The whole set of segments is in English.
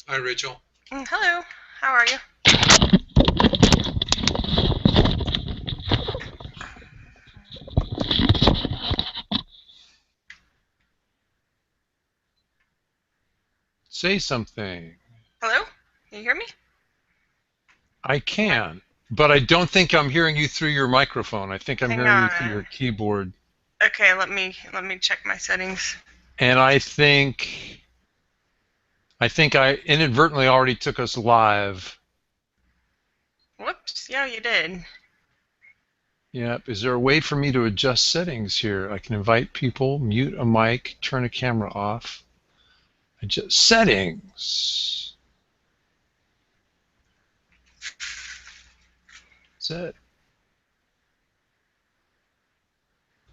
Hi, Rachel. Hello, how are you? Say something. Hello? Can you hear me? I Hang on. can, but I don't think I'm hearing you through your microphone. I think I'm Hang hearing you through on. your keyboard. Okay, let me check my settings. And I think I inadvertently already took us live. Whoops. Yeah, you did. Yep. Is there a way for me to adjust settings here? I can invite people, mute a mic, turn a camera off. Adjust settings. That's it.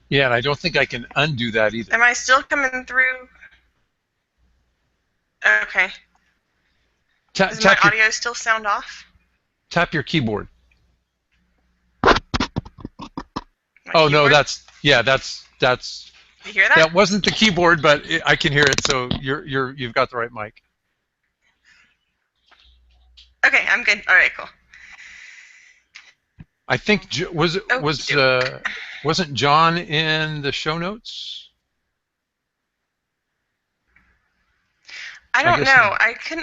Yeah, and I don't think I can undo that either. Am I still coming through? Okay. Tap, Does my tap your audio still sound off? tap your keyboard. My Oh no, keyboard? that's You hear that? that wasn't the keyboard, but I can hear it. So you've got the right mic. Okay, I'm good. All right, cool. I think Okie doke. wasn't John in the show notes? I I don't guess not. know.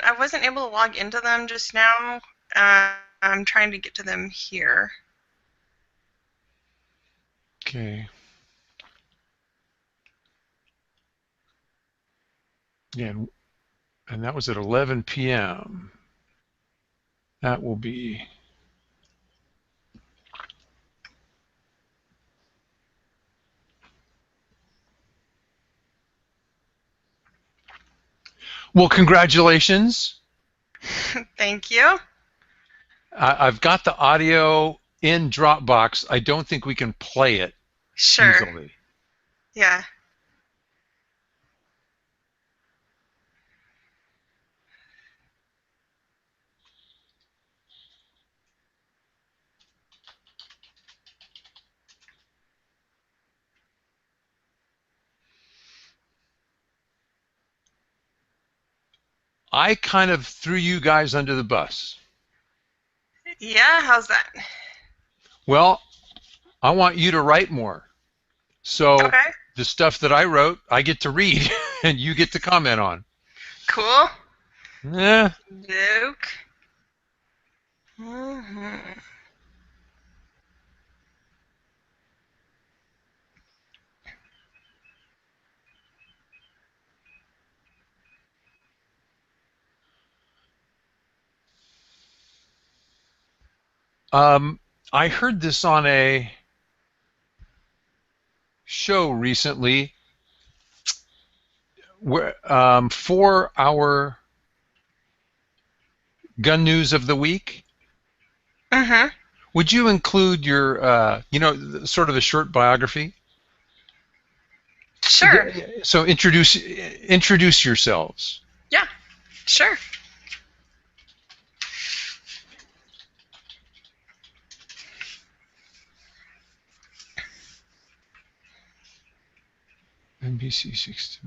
I wasn't able to log into them just now. I'm trying to get to them here. Okay. Yeah, and that was at 11 p.m. That will be. Well, congratulations. Thank you. I've got the audio in Dropbox. I don't think we can play it Sure. easily. Yeah. I kind of threw you guys under the bus. Yeah, how's that? Well, I want you to write more. So Okay. the stuff that I wrote, I get to read and you get to comment on. Cool. Eh, Luke. Hmm. um, I heard this on a show recently where for our gun news of the week. Hmm. Would you include your, sort of a short biography? Sure. So introduce yourselves. Yeah. Sure. NBC 6.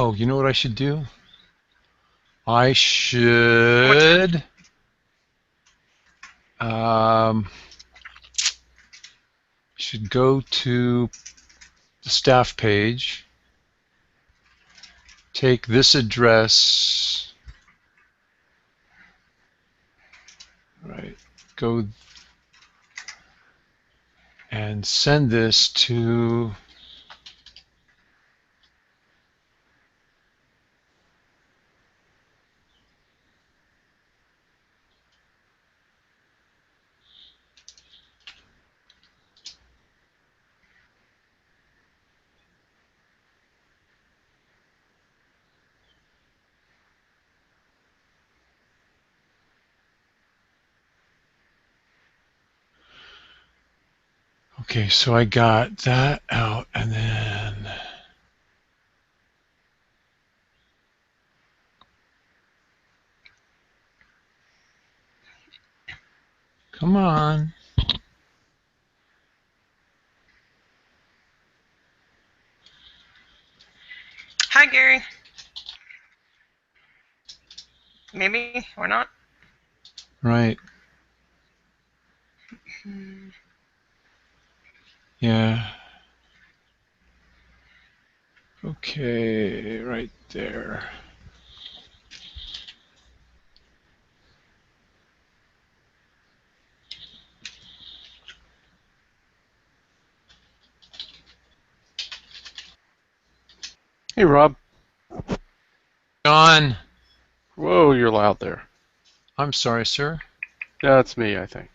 Oh, you know what I should do? I What's should um, go to the staff page, take this address, right, go and send this to okay, so I got that out, and then come on. Hi, Gary. Maybe or not. Right. Yeah. Okay, right there. Hey, Rob. John, Whoa, you're loud there. I'm sorry, sir. That's me, I think.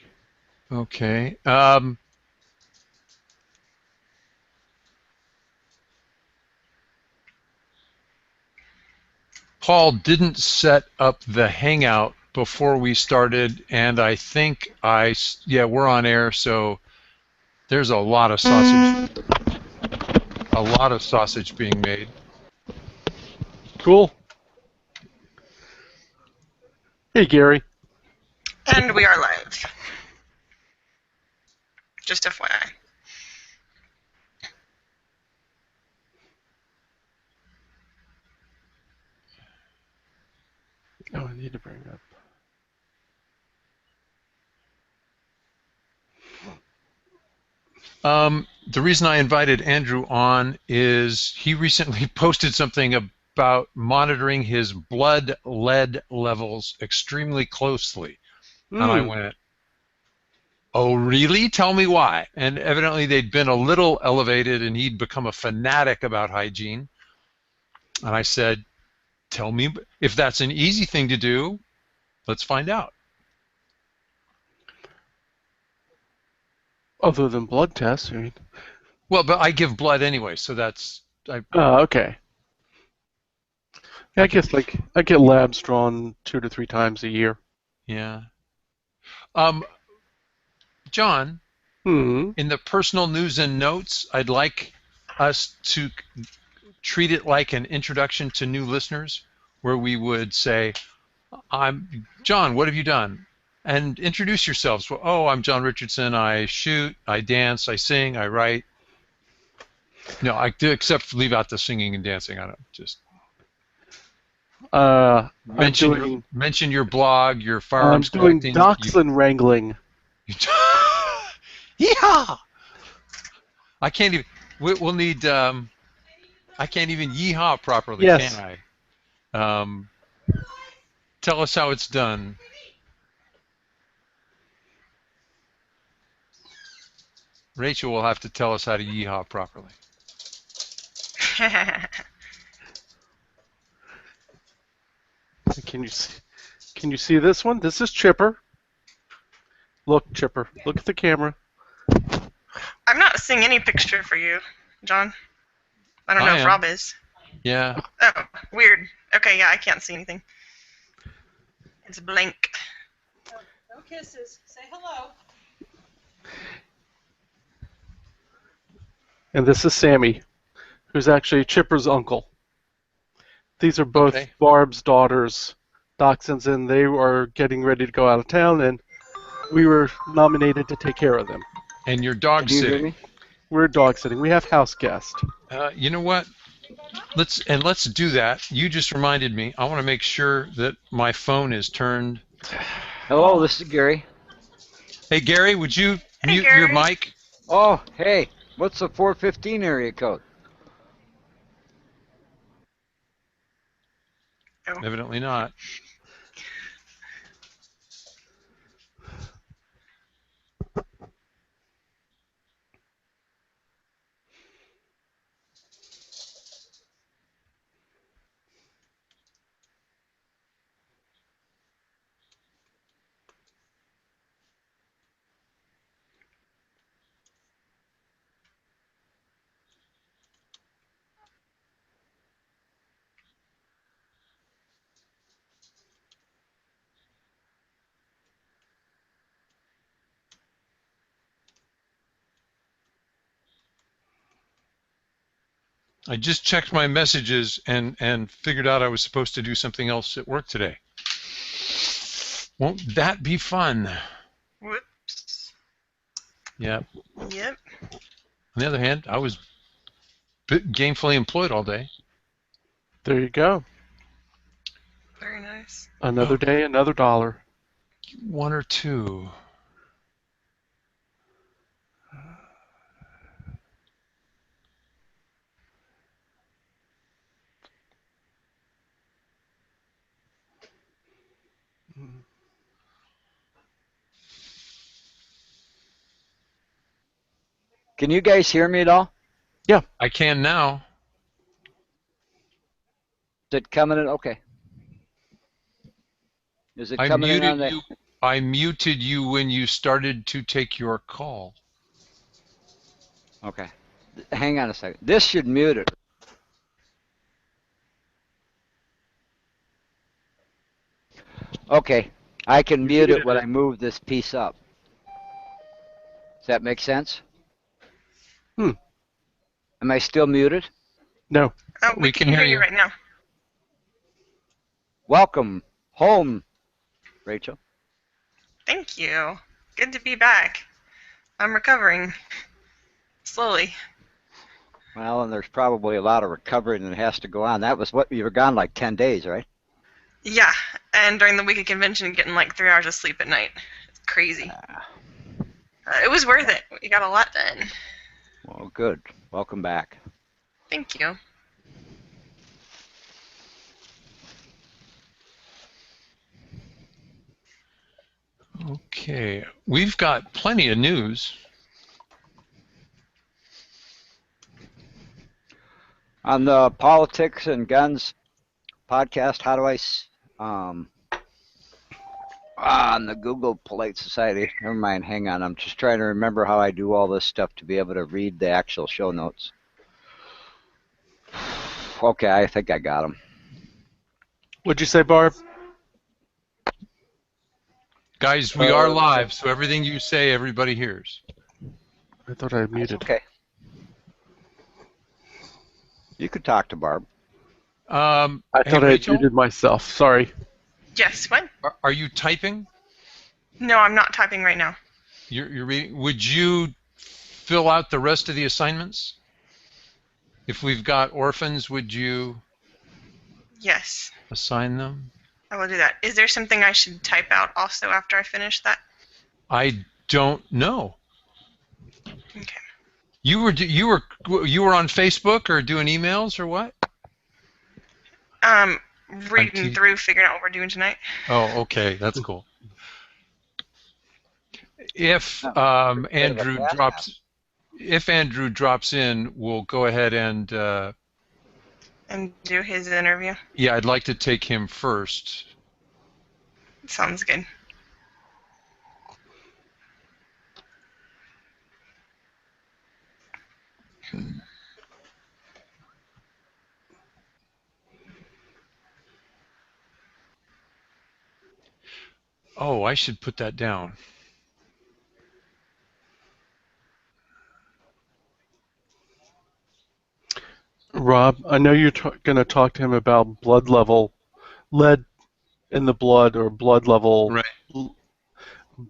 Okay. Paul didn't set up the Hangout before we started, and I think yeah, we're on air, so there's a lot of sausage being made. Cool. Hey, Gary. And we are live. Just FYI. Oh, I need to bring up. The reason I invited Andrew on is he recently posted something about monitoring his blood lead levels extremely closely. And I went, oh, really? Tell me why. And evidently they'd been a little elevated and he'd become a fanatic about hygiene. And I said, tell me if that's an easy thing to do. Let's find out. Other than blood tests, I mean. Well, but I give blood anyway, so that's... Okay. Yeah, I guess, like, I get labs drawn 2 to 3 times a year. Yeah. John, in the personal news and notes, I'd like us to treat it like an introduction to new listeners, where we would say, I'm John, what have you done? And introduce yourselves. Well, oh, I'm John Richardson. I shoot, I dance, I sing, I write. No, I do, except leave out the singing and dancing. I don't just mention your blog, your firearms collecting. I'm doing dachshund wrangling. Yeah. I can't even. We'll need. I can't even yeehaw properly, yes. can I? Tell us how it's done. Rachel will have to tell us how to yeehaw properly. Can you see this one? This is Chipper. Look, Chipper. Look at the camera. I'm not seeing any picture for you, John. I don't know if Rob is. Yeah. Oh, weird. Okay, yeah, I can't see anything. It's blank. No kisses. Say hello. And this is Sammy, who's actually Chipper's uncle. These are both Barb's daughters, dachshunds, and they are getting ready to go out of town, and we were nominated to take care of them. And you're dog sitting. We're dog sitting. We have house guests. You know what? let's do that. You just reminded me. I want to make sure that my phone is turned. Hello, this is Gary. Hey Gary, would you Hey, mute your Gary. mic? Oh, hey, what's the 415 area code? Evidently not. I just checked my messages and figured out I was supposed to do something else at work today. Won't that be fun? Whoops. Yep. Yep. On the other hand, I was gainfully employed all day. There you go. Very nice. Another day, another dollar. One or two. Can you guys hear me at all? I can now. Is it coming in? Okay. Is it I coming in on muted the? you. I muted you when you started to take your call. Okay. Hang on a second. This should mute it. Okay. I can mute it when I move this piece up. Does that make sense? Am I still muted? No. Oh, We can hear you right now. Welcome home, Rachel. Thank you. Good to be back. I'm recovering slowly. Well, and there's probably a lot of recovering that has to go on. That was what you were gone like 10 days, right? Yeah, and during the week of convention, getting like 3 hours of sleep at night. It's crazy. It was worth it. We got a lot done. Well, good. Welcome back. Thank you. Okay, we've got plenty of news. On the Politics and Guns podcast, how do I, on the Google Polite Society, never mind, hang on, I'm just trying to remember how I do all this stuff to be able to read the actual show notes. Okay, I think I got them. What'd you say, Barb? Guys, we are live, so everything you say, everybody hears. I thought I muted. Okay. You could talk to Barb. I Hey, thought I had Rachel, muted myself. Sorry. Yes, what? are you typing? No, I'm not typing right now. You're reading. Would you fill out the rest of the assignments? If we've got orphans, would you Yes, assign them? I will do that. Is there something I should type out also after I finish that? I don't know. Okay. You were on Facebook or doing emails or what? Reading through, figuring out what we're doing tonight. Oh, okay, that's cool. If Andrew drops in, we'll go ahead and And do his interview. yeah, I'd like to take him first. Sounds good. Oh, I should put that down. Rob, I know you're going to talk to him about blood level, lead in the blood or blood level. Right.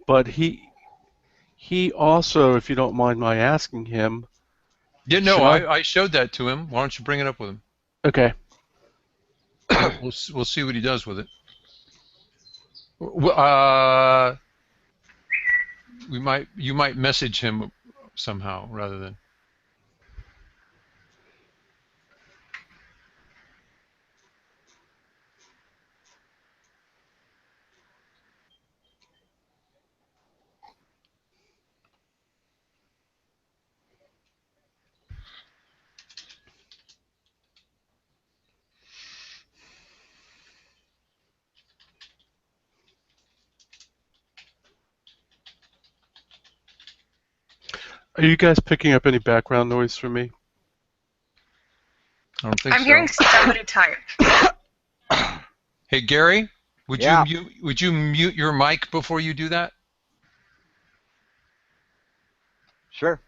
But he also, if you don't mind my asking him. Yeah, no, I showed that to him. Why don't you bring it up with him? Okay. We'll see what he does with it. You might message him somehow rather than. Are you guys picking up any background noise from me? I don't think so. I'm hearing somebody tired. Hey Gary, would Yeah. you mute your mic before you do that? Sure.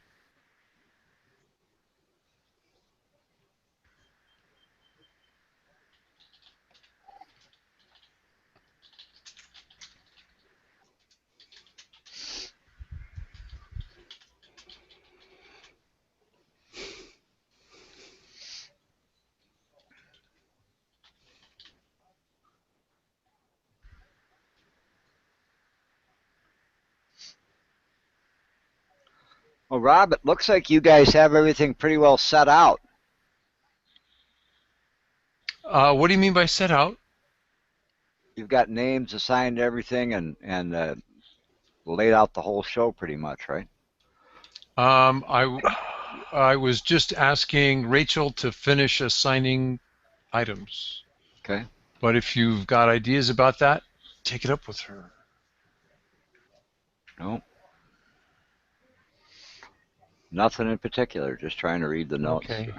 Well, Rob, it looks like you guys have everything pretty well set out. What do you mean by set out? You've got names assigned to everything and laid out the whole show pretty much, right? I was just asking Rachel to finish assigning items. Okay. But if you've got ideas about that, take it up with her. No. Nothing in particular. Just trying to read the notes. Okay.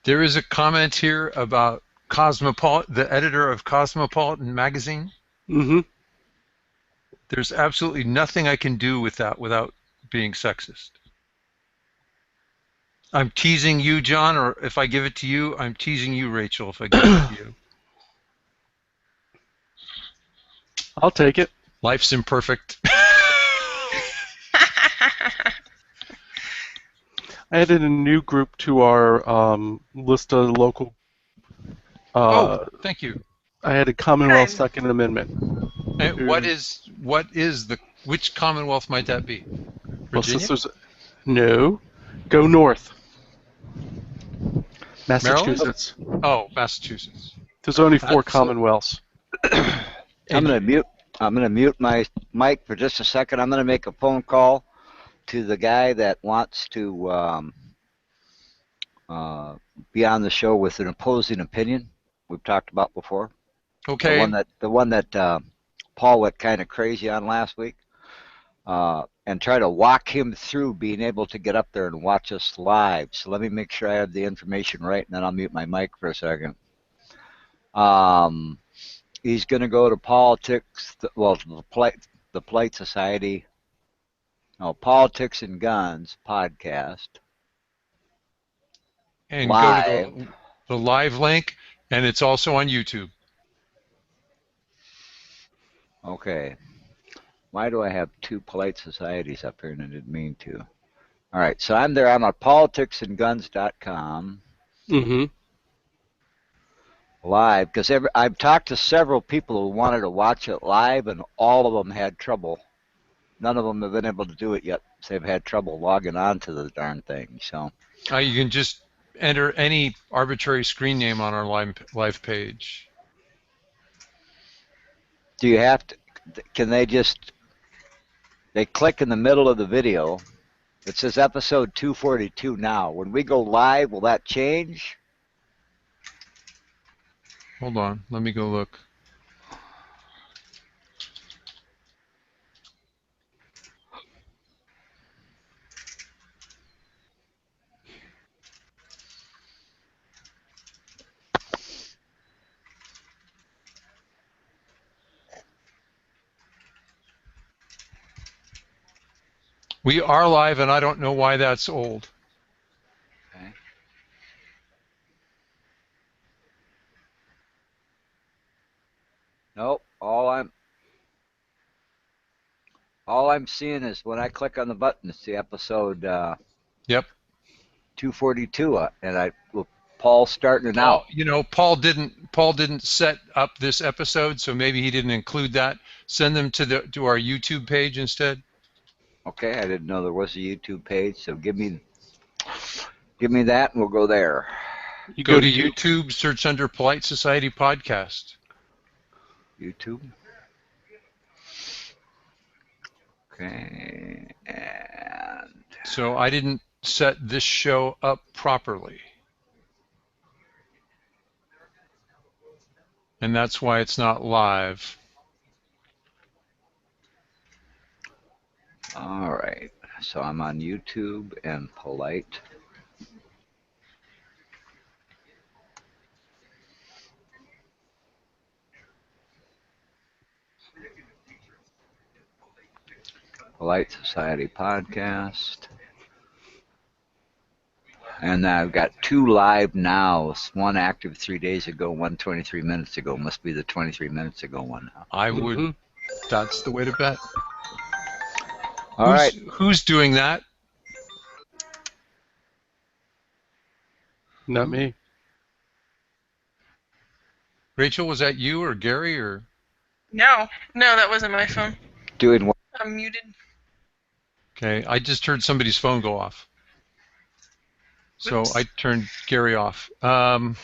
There is a comment here about the editor of Cosmopolitan magazine. Mm-hmm. There's absolutely nothing I can do with that without being sexist. I'm teasing you, John, or if I give it to you, I'm teasing you, Rachel, if I give it to you. I'll take it. Life's imperfect. I added a new group to our list of local. Thank you. I added Commonwealth Second Amendment. And which Commonwealth might that be? Virginia? No, go north. Massachusetts. Maryland? Oh, Massachusetts. There's only 4 Commonwealths. I'm gonna mute my mic for just a second. I'm gonna make a phone call to the guy that wants to be on the show with an opposing opinion we've talked about before. Okay. The one that Paul went kind of crazy on last week, and try to walk him through being able to get up there and watch us live. So let me make sure I have the information right, and then I'll mute my mic for a second. He's going to go to politics, the Polite Society, Politics and Guns podcast. And live. Go to the live link, and it's also on YouTube. Okay. Why do I have 2 Polite Societies up here and I didn't mean to? All right, so I'm there. I'm at politicsandguns.com. Mm-hmm. Live, because I've talked to several people who wanted to watch it live, and all of them had trouble. None of them have been able to do it yet. They've had trouble logging on to the darn thing. So you can just enter any arbitrary screen name on our live page. Do you have to? Can they just? They click in the middle of the video. It says episode 242 now. When we go live, will that change? Hold on, let me go look. We are live, and I don't know why that's old. Okay. Nope. All I'm seeing is when I click on the button, it's the episode Yep. 242, and Paul's starting it now. You know, Paul didn't set up this episode, so maybe he didn't include that. Send them to our YouTube page instead. Okay, I didn't know there was a YouTube page, so give me that, and we'll go there. You go to YouTube, search under Polite Society Podcast. YouTube. Okay, and so I didn't set this show up properly, and that's why it's not live. All right, so I'm on YouTube and Polite. Polite Society Podcast. And I've got 2 live now. One active 3 days ago, one 23 minutes ago. Must be the 23 minutes ago one now. I would. That's the way to bet. All right. Who's doing that? Not me. Rachel, was that you or Gary or? No, that wasn't my phone. Doing what? I'm muted. Okay, I just heard somebody's phone go off. So Oops. I turned Gary off. Okay. Are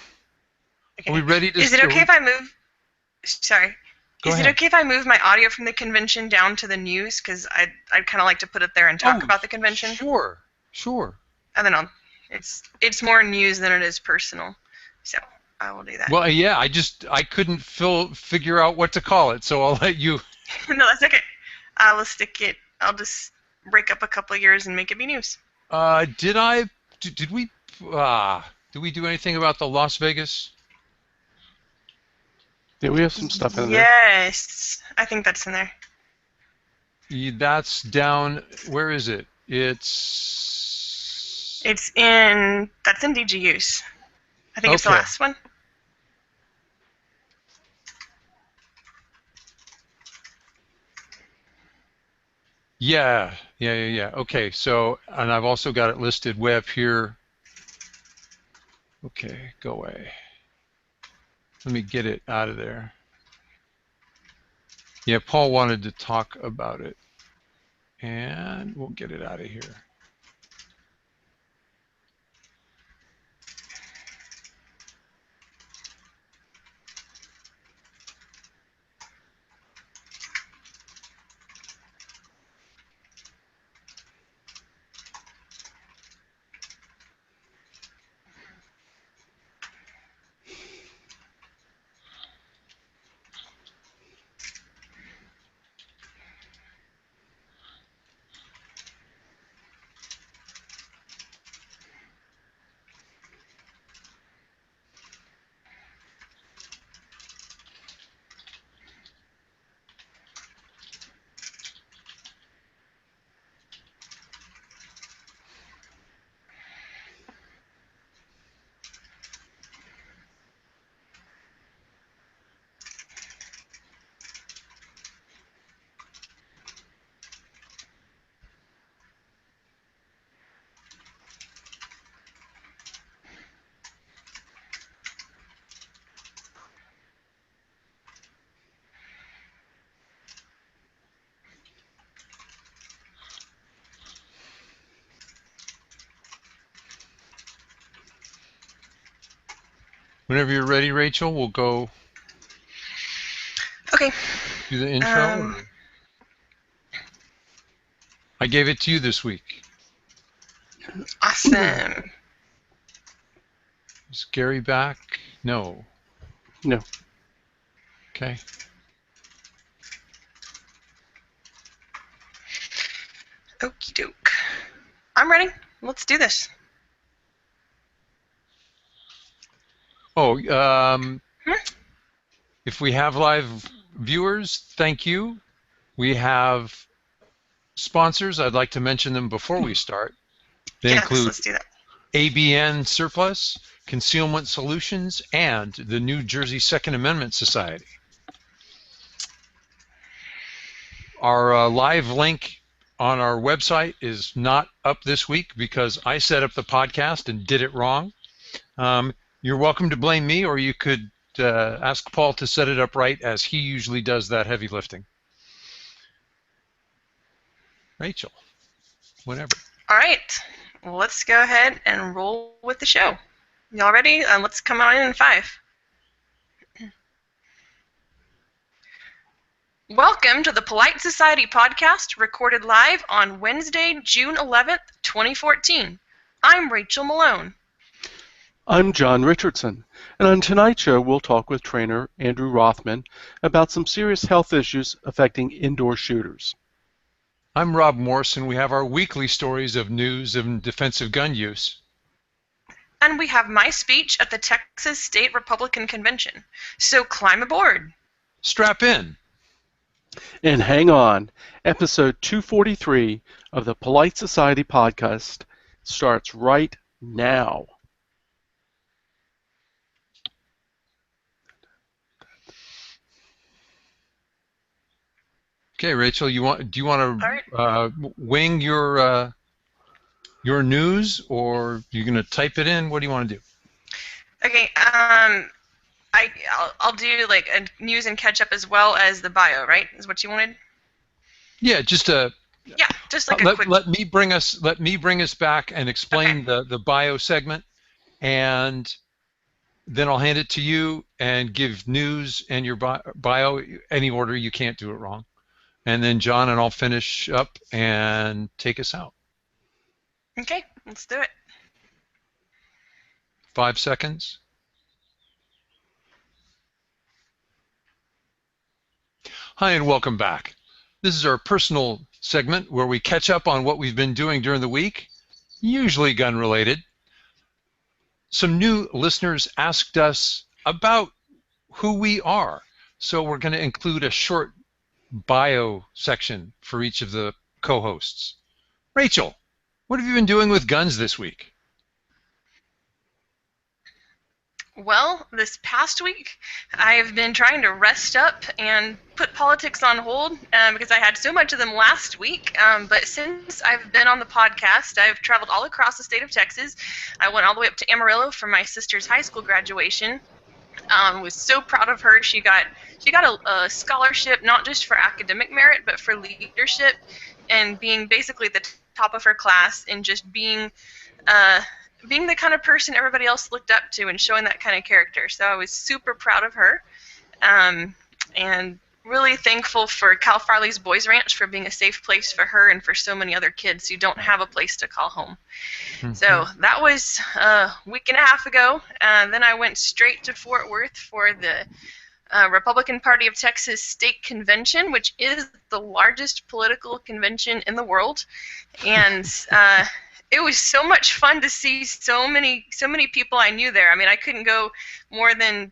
we ready to? Is it okay if I move? Sorry. Go ahead. Is it okay if I move my audio from the convention down to the news? Because I'd kind of like to put it there and talk about the convention. Sure. I don't know. It's more news than it is personal, so I will do that. Well, yeah, I couldn't figure out what to call it, so I'll let you. No, that's okay. I'll just break up a couple of years and make it be news. Did we do anything about the Las Vegas? Yeah, we have some stuff in there. Yes, I think that's in there. That's down. Where is it? That's in DGUs. I think it's the last one. Yeah. Okay, so, and I've also got it listed way up here. Okay, go away. Let me get it out of there. Yeah, Paul wanted to talk about it, and we'll get it out of here. Whenever you're ready, Rachel, we'll go. Okay. Do the intro. I gave it to you this week. Awesome. Is Gary back? No. No. Okay. Okie doke. I'm ready. Let's do this. Oh, if we have live viewers, thank you. We have sponsors. I'd like to mention them before we start. They include let's do that. ABN Surplus, Concealment Solutions, and the New Jersey Second Amendment Society. Our live link on our website is not up this week because I set up the podcast and did it wrong. You're welcome to blame me, or you could ask Paul to set it up right, as he usually does that heavy lifting. Rachel, whatever. All right. Well, let's go ahead and roll with the show. Y'all ready? Let's come on in 5. Welcome to the Polite Society podcast, recorded live on Wednesday, June 11th, 2014. I'm Rachel Malone. I'm John Richardson, and on tonight's show we'll talk with trainer Andrew Rothman about some serious health issues affecting indoor shooters. I'm Rob Morrison. We have our weekly stories of news and defensive gun use. And we have my speech at the Texas State Republican Convention. So climb aboard. Strap in. And hang on, episode 243 of the Polite Society podcast starts right now. Okay, Rachel, do you want to wing your news, or you're going to type it in? What do you want to do? Okay, I'll do like a news and catch up as well as the bio, right? Is what you wanted? Yeah, just like a quick. Let me bring us back and explain the bio segment, and then I'll hand it to you and give news and your bio any order. You can't do it wrong. And then John and I'll finish up and take us out. Okay, let's do it. 5 seconds. Hi and welcome back. This is our personal segment where we catch up on what we've been doing during the week, usually gun related. Some new listeners asked us about who we are, so we're going to include a short bio section for each of the co-hosts. Rachel, what have you been doing with guns this week? Well, this past week, I've been trying to rest up and put politics on hold because I had so much of them last week. But since I've been on the podcast, I've traveled all across the state of Texas. I went all the way up to Amarillo for my sister's high school graduation. Was so proud of her. She got a scholarship, not just for academic merit, but for leadership and being basically the top of her class and just being the kind of person everybody else looked up to and showing that kind of character. So I was super proud of her, and really thankful for Cal Farley's Boys Ranch for being a safe place for her and for so many other kids who don't have a place to call home. Mm-hmm. So that was a week and a half ago. Then I went straight to Fort Worth for the Republican Party of Texas State Convention, which is the largest political convention in the world. And it was so much fun to see so many people I knew there. I mean, I couldn't go more than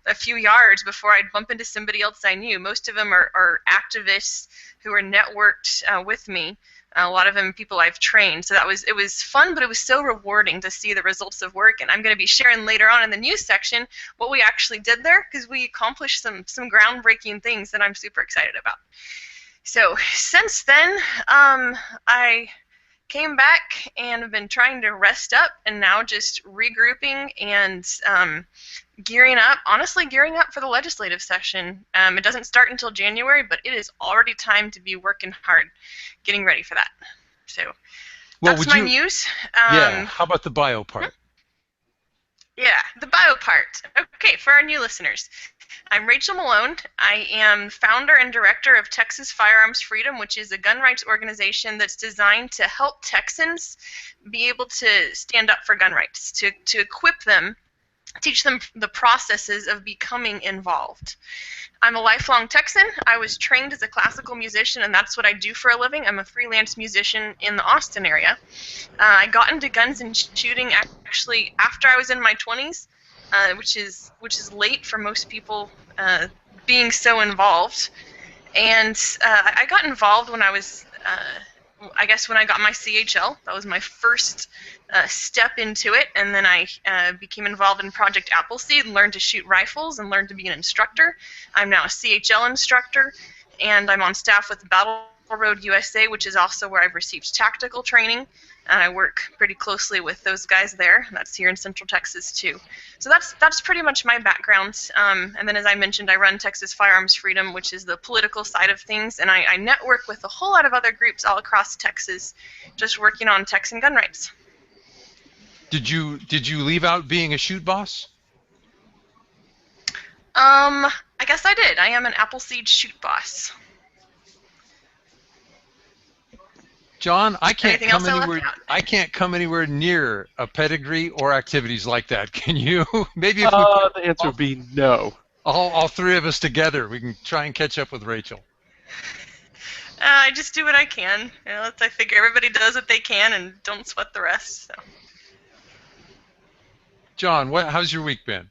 a few yards before I'd bump into somebody else I knew. Most of them are activists who are networked with me. A lot of them people I've trained. So it was fun, but it was so rewarding to see the results of work. And I'm going to be sharing later on in the news section what we actually did there, because we accomplished some groundbreaking things that I'm super excited about. So since then, I came back and have been trying to rest up and now just regrouping and gearing up for the legislative session. It doesn't start until January, but it is already time to be working hard, getting ready for that. So that's my news. How about the bio part? Yeah, the bio part. Okay, for our new listeners, I'm Rachel Malone. I am founder and director of Texas Firearms Freedom, which is a gun rights organization that's designed to help Texans be able to stand up for gun rights, to equip them, teach them the processes of becoming involved. I'm a lifelong Texan. I was trained as a classical musician, and that's what I do for a living. I'm a freelance musician in the Austin area. I got into guns and shooting actually after I was in my 20s, which is late for most people being so involved. And I got involved when I was, I guess, when I got my CHL. That was my first step into it, and then I became involved in Project Appleseed and learned to shoot rifles and learned to be an instructor. I'm now a CHL instructor, and I'm on staff with Battle Road USA, which is also where I've received tactical training, and I work pretty closely with those guys there. That's here in Central Texas too. So that's pretty much my background. And then, as I mentioned, I run Texas Firearms Freedom, which is the political side of things, and I network with a whole lot of other groups all across Texas, just working on Texan gun rights. Did you leave out being a shoot boss? I guess I did. I am an Appleseed shoot boss. John, I can't Anything come else I left anywhere. out? I can't come anywhere near a pedigree or activities like that. Can you? Maybe if we the answer would be no. all three of us together, we can try and catch up with Rachel. I just do what I can. You know, I figure everybody does what they can and don't sweat the rest. So. John, how's your week been?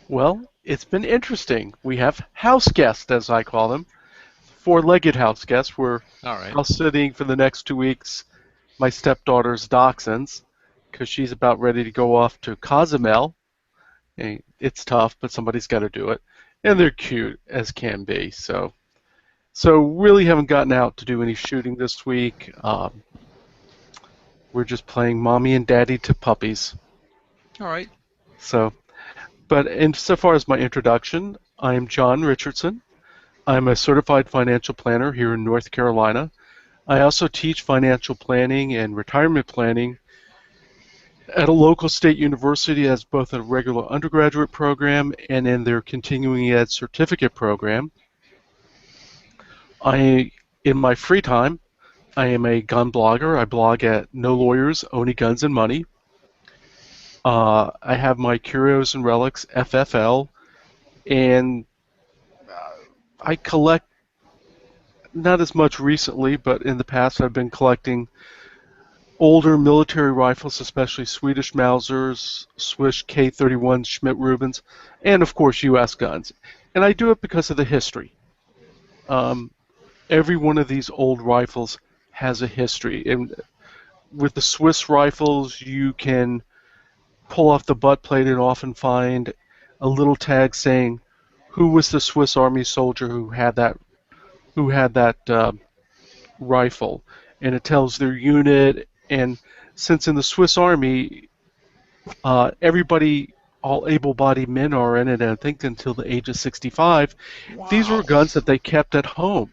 Well, it's been interesting. We have house guests, as I call them, four-legged house guests. We're house sitting for the next 2 weeks. My stepdaughter's dachshunds, because she's about ready to go off to Cozumel. And it's tough, but somebody's got to do it. And they're cute as can be. So really haven't gotten out to do any shooting this week. We're just playing mommy and daddy to puppies. All right. So, but insofar as my introduction, I'm John Richardson. I'm a certified financial planner here in North Carolina. I also teach financial planning and retirement planning at a local state university as both a regular undergraduate program and in their continuing ed certificate program. In my free time, I am a gun blogger. I blog at No Lawyers, Only Guns and Money. I have my Curios and Relics FFL, and I collect, not as much recently, but in the past I've been collecting older military rifles, especially Swedish Mausers, Swiss K31 Schmidt-Rubens, and of course U.S. guns. And I do it because of the history. Every one of these old rifles has a history. And with the Swiss rifles, you can pull off the butt plate and often find a little tag saying who was the Swiss Army soldier who had that rifle, and it tells their unit. And since in the Swiss Army, everybody, all able-bodied men are in it, and I think until the age of 65, these were guns that they kept at home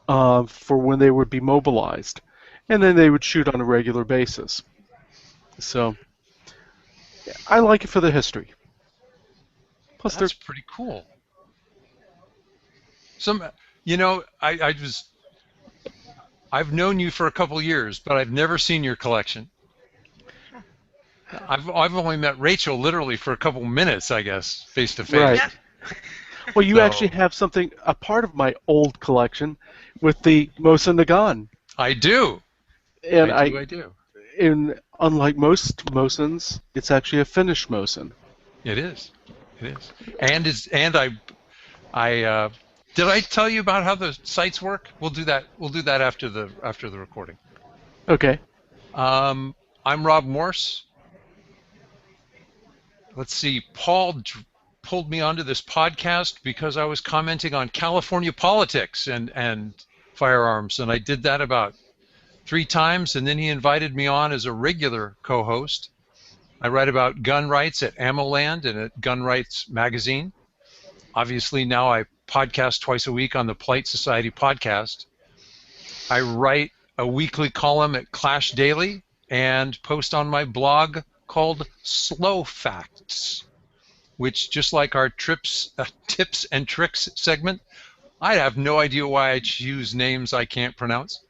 for when they would be mobilized, and then they would shoot on a regular basis. So I like it for the history. Plus, that's pretty cool. I've known you for a couple years, but I've never seen your collection. I've only met Rachel literally for a couple minutes, I guess, face to face. Right. Well, you actually have a part of my old collection with the Mosin Nagant. I do. And I do. And unlike most Mosins, it's actually a finished Mosin. It is. I did I tell you about how the sites work? We'll do that after the recording. Okay. I'm Rob Morse. Let's see. Paul pulled me onto this podcast because I was commenting on California politics and firearms, and I did that about 3 times, and then he invited me on as a regular co-host. I write about gun rights at AmmoLand and at Gun Rights Magazine. Obviously, now I podcast twice a week on the Polite Society podcast. I write a weekly column at Clash Daily and post on my blog called Slow Facts, which, just like our tips and tricks segment, I have no idea why I choose names I can't pronounce.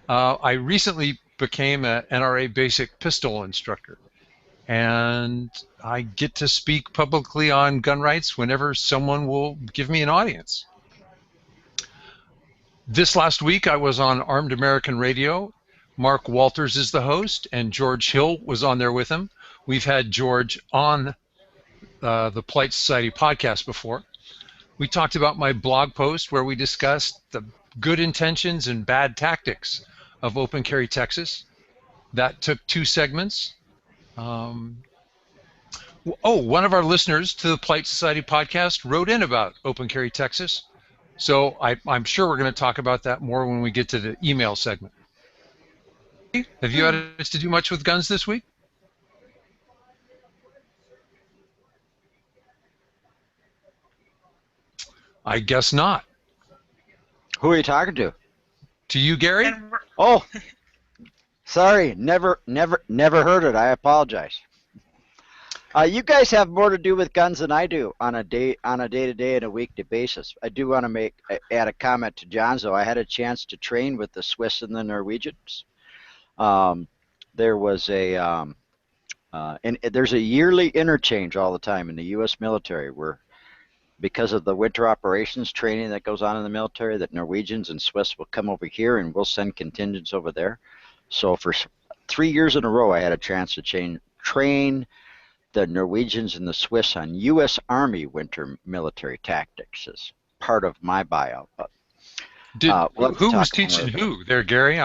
I recently became an NRA basic pistol instructor, and I get to speak publicly on gun rights whenever someone will give me an audience. This last week I was on Armed American Radio. Mark Walters is the host, and George Hill was on there with him. We've had George on the Polite Society podcast before. We talked about my blog post where we discussed the good intentions and bad tactics of Open Carry Texas. That took 2 segments. One of our listeners to the Polite Society podcast wrote in about Open Carry Texas. So I'm sure we're going to talk about that more when we get to the email segment. Have you had to do much with guns this week? I guess not. Who are you talking to? To you, Gary? Oh, sorry, never heard it. I apologize. You guys have more to do with guns than I do on a day-to-day and a weekday basis. I do want to add a comment to John's, though. I had a chance to train with the Swiss and the Norwegians. There was there's a yearly interchange all the time in the U.S. military where, because of the winter operations training that goes on in the military, that Norwegians and Swiss will come over here and we'll send contingents over there. So for 3 years in a row, I had a chance to train the Norwegians and the Swiss on U.S. Army winter military tactics as part of my bio. But, who was teaching who there, Gary?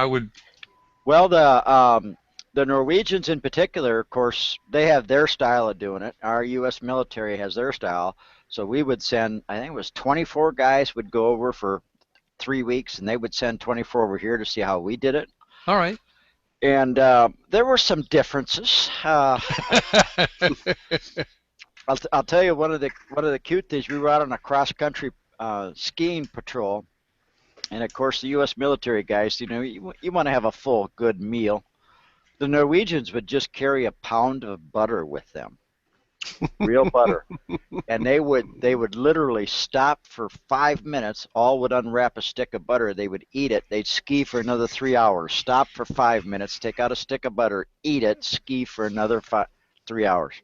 Well, the Norwegians in particular, of course, they have their style of doing it. Our U.S. military has their style. So we would send, I think it was 24 guys would go over for 3 weeks, and they would send 24 over here to see how we did it. All right. And there were some differences. I'll tell you one of the cute things. We were out on a cross country skiing patrol, and of course the U.S. military guys, you want to have a full good meal. The Norwegians would just carry a pound of butter with them, real butter, and they would literally stop for 5 minutes. All would unwrap a stick of butter. They would eat it. They'd ski for another 3 hours. Stop for 5 minutes. Take out a stick of butter. Eat it. Ski for another 3 hours.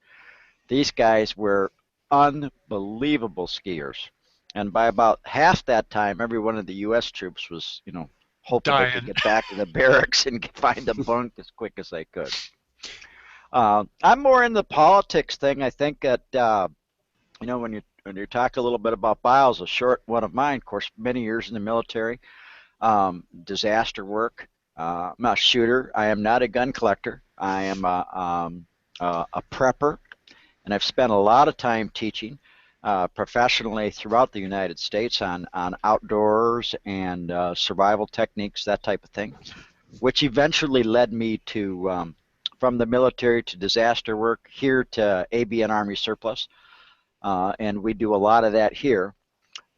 These guys were unbelievable skiers, and by about half that time, every one of the U.S. troops was, hoping they could get back to the barracks and find a bunk as quick as they could. I'm more in the politics thing. I think that when you talk a little bit about bios, a short one of mine, of course, many years in the military, disaster work. I'm not a shooter. I am not a gun collector. I am a prepper, and I've spent a lot of time teaching professionally throughout the United States on outdoors and survival techniques, that type of thing, which eventually led me to from the military to disaster work here to ABN Army Surplus, and we do a lot of that here,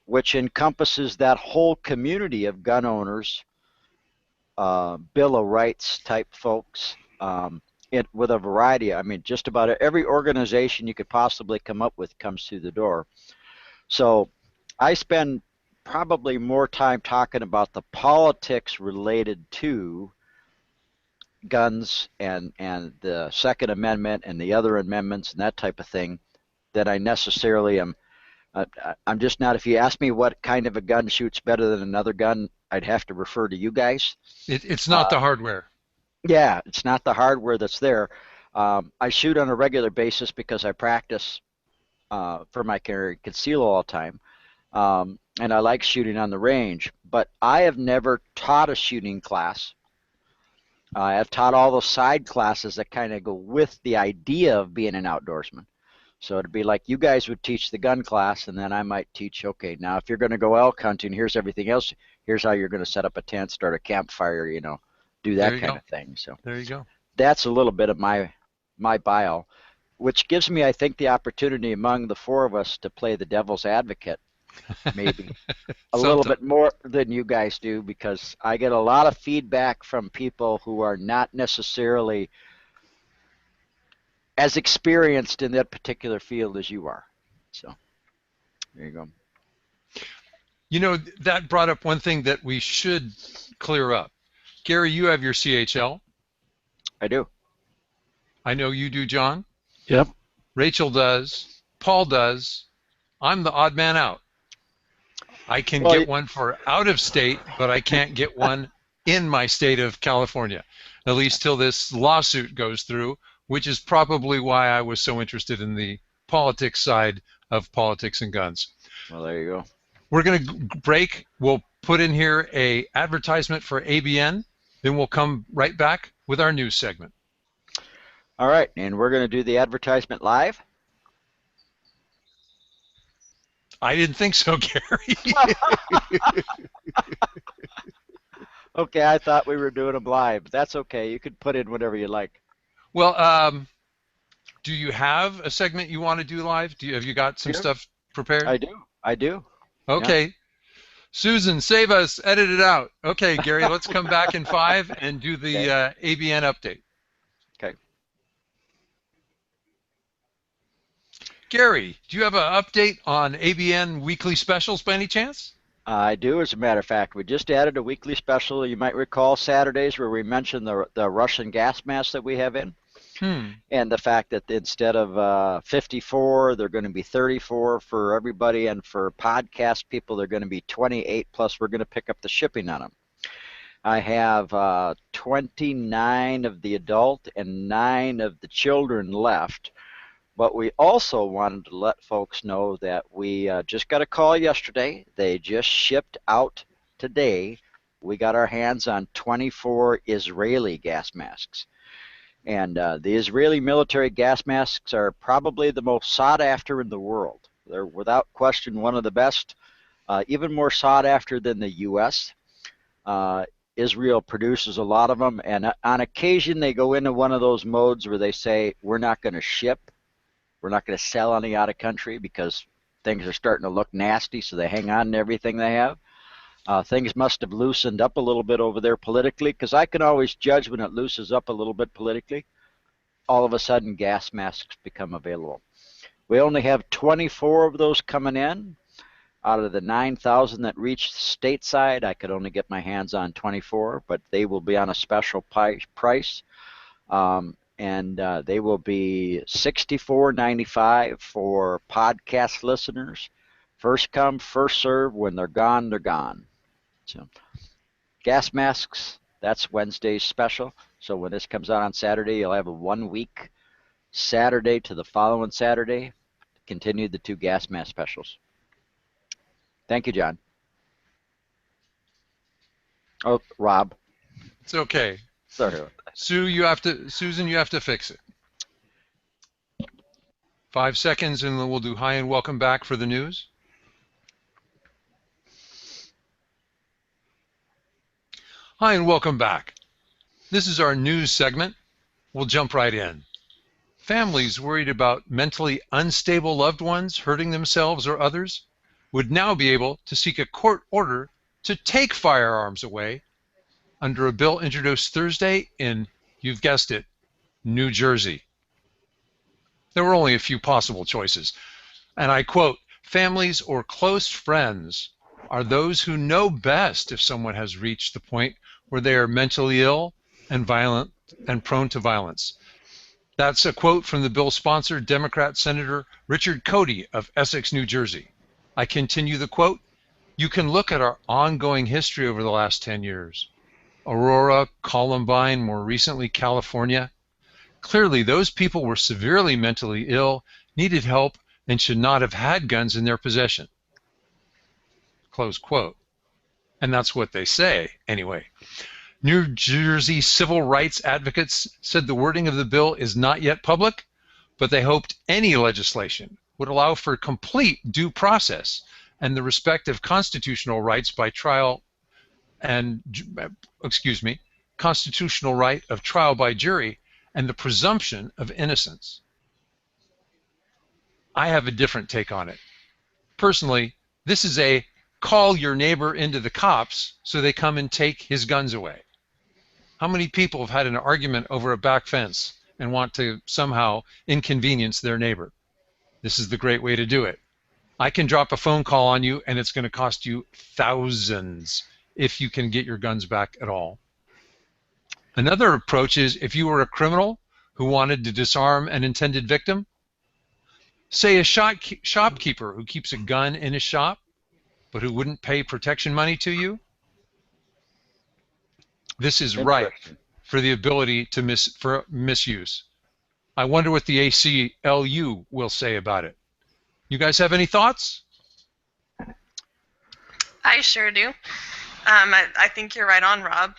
which encompasses that whole community of gun owners, Bill of Rights type folks, with a variety. I mean, just about every organization you could possibly come up with comes through the door. So I spend probably more time talking about the politics related to guns and the Second Amendment and the other amendments and that type of thing that I necessarily am. I'm just not. If you ask me what kind of a gun shoots better than another gun, I'd have to refer to you guys. It's not the hardware. Yeah, it's not the hardware that's there. I shoot on a regular basis because I practice for my carry conceal all the time, and I like shooting on the range. But I have never taught a shooting class. I've taught all the side classes that kind of go with the idea of being an outdoorsman. So it'd be like you guys would teach the gun class, and then I might teach, okay, now if you're going to go elk hunting, here's everything else. Here's how you're going to set up a tent, start a campfire, do that kind of thing. So there you go. That's a little bit of my bio, which gives me, I think, the opportunity among the four of us to play the devil's advocate, maybe a little bit more than you guys do, because I get a lot of feedback from people who are not necessarily as experienced in that particular field as you are. So there you go. You know, that brought up one thing that we should clear up. Gary, you have your CHL. I do. I know you do, John. Yep. Rachel does. Paul does. I'm the odd man out. I can get one for out of state, but I can't get one in my state of California, at least till this lawsuit goes through, which is probably why I was so interested in the politics side of politics and guns. Well, there you go. We're going to break. We'll put in here a advertisement for ABN, then we'll come right back with our news segment. All right, and we're going to do the advertisement live. I didn't think so, Gary. Okay, I thought we were doing them live. That's okay. You could put in whatever you like. Well, do you have a segment you want to do live? Have you got some stuff prepared? I do. I do. Okay. Yeah. Susan, save us. Edit it out. Okay, Gary, let's come back in 5 and do the ABN update. Okay. Gary, do you have an update on ABN weekly specials by any chance? I do, as a matter of fact. We just added a weekly special. You might recall Saturdays where we mentioned the Russian gas mask that we have in. And the fact that instead of 54, they're going to be 34 for everybody, and for podcast people, they're going to be 28, plus we're going to pick up the shipping on them. I have 29 of the adult and 9 of the children left. But we also wanted to let folks know that we just got a call yesterday. They just shipped out today. We got our hands on 24 Israeli gas masks. And the Israeli military gas masks are probably the most sought after in the world. They're without question one of the best, even more sought after than the U.S. Israel produces a lot of them, and on occasion they go into one of those modes where they say, we're not going to ship. We're not going to sell any out of country because things are starting to look nasty, so they hang on to everything they have. Things must have loosened up a little bit over there politically, because I can always judge when it loosens up a little bit politically. All of a sudden, gas masks become available. We only have 24 of those coming in. Out of the 9,000 that reached stateside, I could only get my hands on 24, but they will be on a special price. And they will be $64.95 for podcast listeners. First come, first serve. When they're gone, they're gone. So, gas masks, that's Wednesday's special. So when this comes out on Saturday, you'll have a 1 week, Saturday to the following Saturday, continue the 2 gas mask specials. Thank you, John. Oh, Rob. It's okay. Sorry. Susan, you have to fix it. 5 seconds, and then we'll do hi and welcome back for the news. Hi and welcome back. This is our news segment. We'll jump right in. Families worried about mentally unstable loved ones hurting themselves or others would now be able to seek a court order to take firearms away under a bill introduced Thursday in, you've guessed it, New Jersey. There were only a few possible choices. And I quote, families or close friends are those who know best if someone has reached the point where they are mentally ill and violent and prone to violence. That's a quote from the bill's sponsor, Democrat Senator Richard Cody of Essex, New Jersey. I continue the quote, you can look at our ongoing history over the last 10 years. Aurora, Columbine, more recently California. Clearly, those people were severely mentally ill, needed help, and should not have had guns in their possession. Close quote. And that's what they say, anyway. New Jersey civil rights advocates said the wording of the bill is not yet public, but they hoped any legislation would allow for complete due process and the respect of constitutional rights by trial and, constitutional right of trial by jury and the presumption of innocence. I have a different take on it. Personally, this is a call your neighbor into the cops so they come and take his guns away. How many people have had an argument over a back fence and want to somehow inconvenience their neighbor. This is the great way to do it. I can drop a phone call on you, and it's going to cost you thousands if you can get your guns back at all. Another approach is if you were a criminal who wanted to disarm an intended victim, say a shopkeeper who keeps a gun in his shop, but who wouldn't pay protection money to you. This is ripe for the ability to for misuse. I wonder what the ACLU will say about it. You guys have any thoughts? I sure do. I think you're right on, Rob.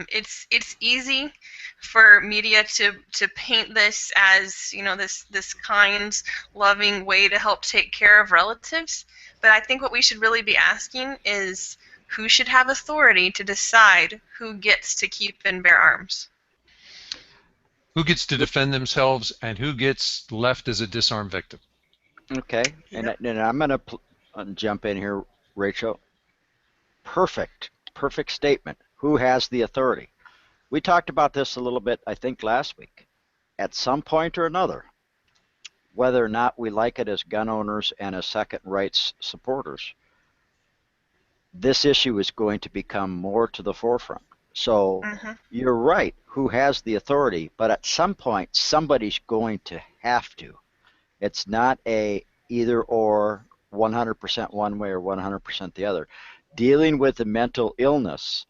It's easy for media to paint this as, you know, this kind, loving way to help take care of relatives. But I think what we should really be asking is who should have authority to decide who gets to keep and bear arms. Who gets to defend themselves and who gets left as a disarmed victim? Okay, and I'm going to jump in here, Rachel. Perfect statement. Who has the authority? We talked about this a little bit, I think, last week. At some point or another, whether or not we like it as gun owners and as second rights supporters, this issue is going to become more to the forefront. So you're right, who has the authority, but at some point somebody's going to have to. It's not a either or, 100% one way or 100% the other. Dealing with the mental illness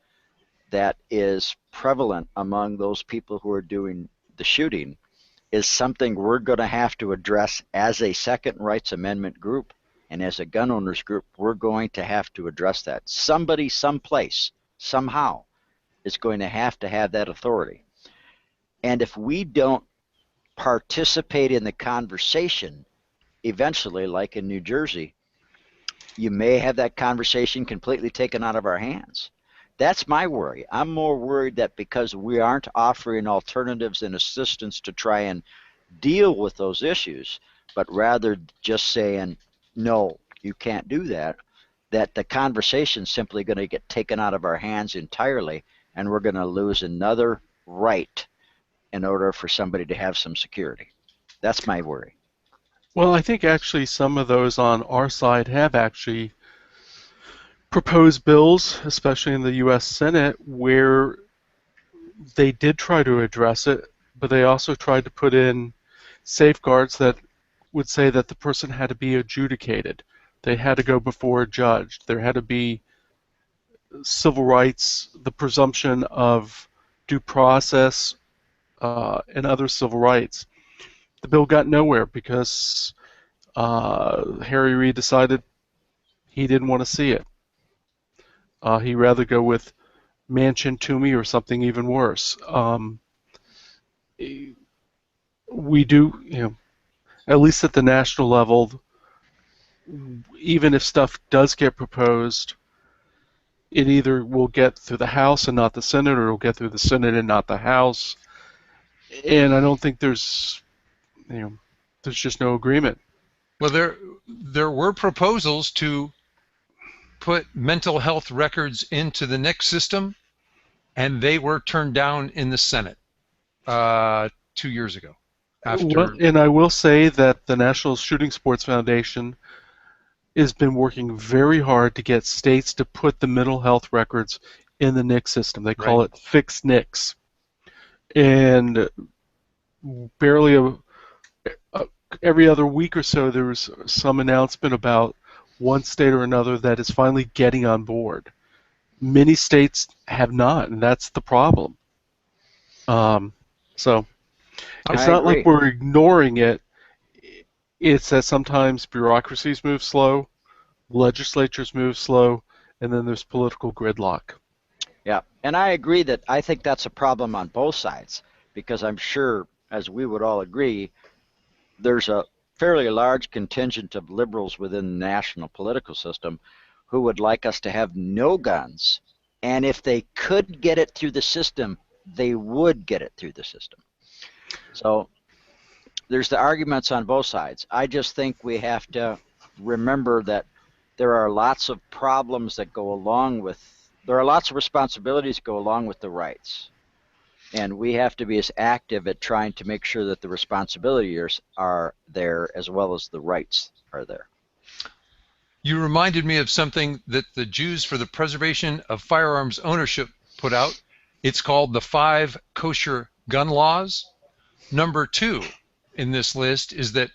that is prevalent among those people who are doing the shooting is something we're going to have to address as a Second Rights Amendment group, and as a gun owners group, we're going to have to address that. Somebody, someplace, somehow is going to have that authority. And if we don't participate in the conversation, eventually, like in New Jersey, you may have that conversation completely taken out of our hands. That's my worry. I'm more worried that because we aren't offering alternatives and assistance to try and deal with those issues, but rather just saying, no, you can't do that, that the conversation's simply going to get taken out of our hands entirely, and we're going to lose another right in order for somebody to have some security. That's my worry. Well, I think actually some of those on our side have actually proposed bills, especially in the U.S. Senate, where they did try to address it, but they also tried to put in safeguards that would say that the person had to be adjudicated. They had to go before a judge. There had to be civil rights, the presumption of due process, and other civil rights. The bill got nowhere because Harry Reid decided he didn't want to see it. He'd rather go with Manchin Toomey or something even worse. We do, you know, at least at the national level, even if stuff does get proposed, it either will get through the House and not the Senate, or it will get through the Senate and not the House. And I don't think there's just no agreement. Well, there were proposals to put mental health records into the NICS system, and they were turned down in the Senate 2 years ago. And I will say that the National Shooting Sports Foundation has been working very hard to get states to put the mental health records in the NICS system. They call it Fix NICS. And barely every other week or so there was some announcement about one state or another that is finally getting on board. Many states have not, and that's the problem. So it's not like we're ignoring it. It's that sometimes bureaucracies move slow, legislatures move slow, and then there's political gridlock. Yeah, and I agree that I think that's a problem on both sides, because I'm sure, as we would all agree, there's a fairly large contingent of liberals within the national political system who would like us to have no guns, and if they could get it through the system, they would get it through the system. So there's the arguments on both sides. I just think we have to remember that there are lots of problems that go along with, there are lots of responsibilities that go along with the rights. And we have to be as active at trying to make sure that the responsibilities are there as well as the rights are there. You reminded me of something that the Jews for the Preservation of Firearms Ownership put out. It's called the 5 Kosher Gun Laws. Number 2 in this list is that,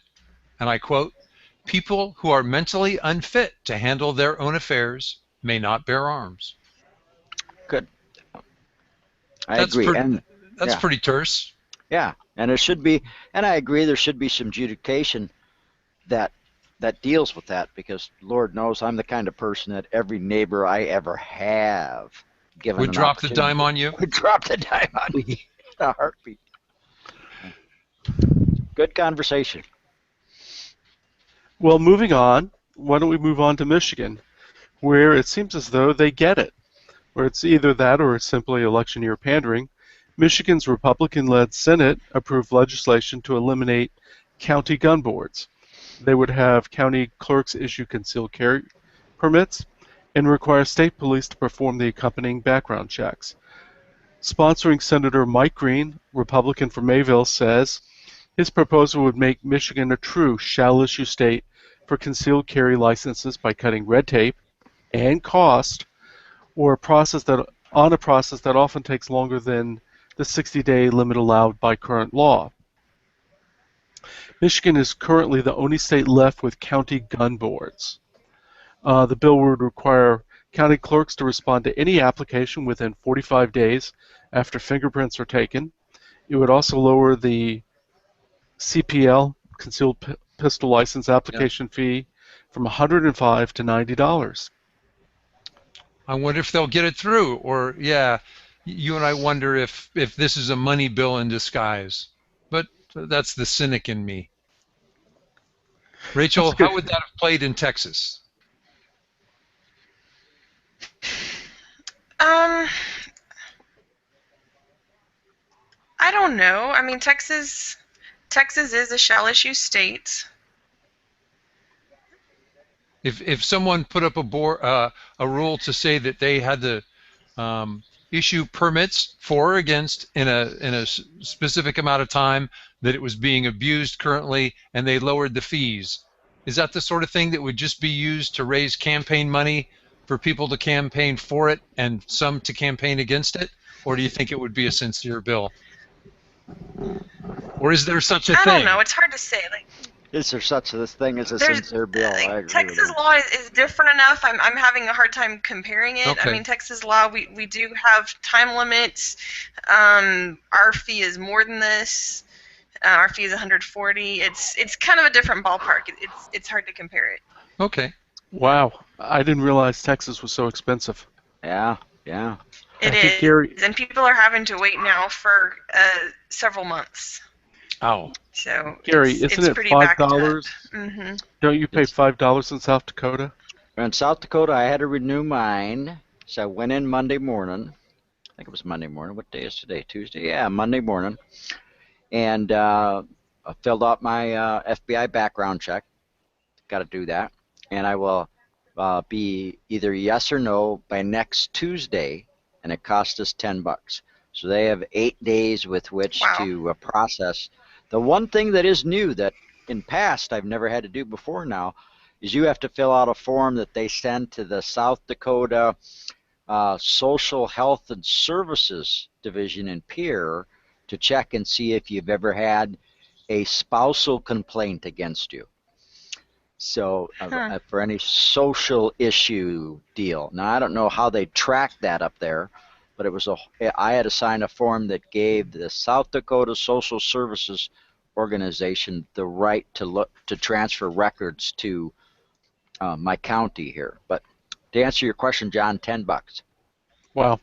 and I quote, people who are mentally unfit to handle their own affairs may not bear arms. Good. I agree. That's pretty terse. Yeah, and it should be, and I agree there should be some adjudication that deals with that, because Lord knows I'm the kind of person that every neighbor I ever have given would drop the dime on you? Would drop the dime on me in a heartbeat. Good conversation. Well, moving on, why don't we move on to Michigan, where it seems as though they get it, where it's either that or it's simply election year pandering. Michigan's Republican-led Senate approved legislation to eliminate county gun boards. They would have county clerks issue concealed carry permits and require state police to perform the accompanying background checks. Sponsoring Senator Mike Green, Republican from Mayville, says his proposal would make Michigan a true shall-issue state for concealed carry licenses by cutting red tape and cost, or a process that often takes longer than the 60-day limit allowed by current law. Michigan is currently the only state left with county gun boards. The bill would require county clerks to respond to any application within 45 days after fingerprints are taken. It would also lower the CPL, concealed pistol license application fee, from $105 to $90. I wonder if they'll get it through, or you and I wonder if this is a money bill in disguise. But that's the cynic in me. Rachel, how would that have played in Texas? I don't know. I mean, Texas is a shall-issue state. If someone put up a rule to say that they had to issue permits for or against in a specific amount of time, that it was being abused currently, and they lowered the fees, is that the sort of thing that would just be used to raise campaign money for people to campaign for it and some to campaign against it? Or do you think it would be a sincere bill? Or is there such a thing? I don't know. It's hard to say. Is there such a thing as a sincere bill? I agree Texas law is different enough. I'm having a hard time comparing it. Okay. I mean, Texas law, we do have time limits. Our fee is more than this. Our fee is $140. It's kind of a different ballpark. It's hard to compare it. Okay. Wow, I didn't realize Texas was so expensive. Yeah. It is, Gary, and people are having to wait now for several months. Oh. So Gary, it's isn't it pretty backed up. $5? Mm-hmm. Don't you pay $5 in South Dakota? In South Dakota, I had to renew mine, so I went in Monday morning. I think it was Monday morning. What day is today? Tuesday? Yeah, Monday morning. And I filled out my FBI background check. Got to do that. And I will be either yes or no by next Tuesday, and it cost us $10. So they have 8 days with which to process. The one thing that is new that in past I've never had to do before now is you have to fill out a form that they send to the South Dakota Social Health and Services Division in Pierre to check and see if you've ever had a spousal complaint against you. So for any social issue deal. Now, I don't know how they track that up there, but it was I had to sign a form that gave the South Dakota Social Services Organization the right to transfer records to my county here. But to answer your question, John, $10. Wow.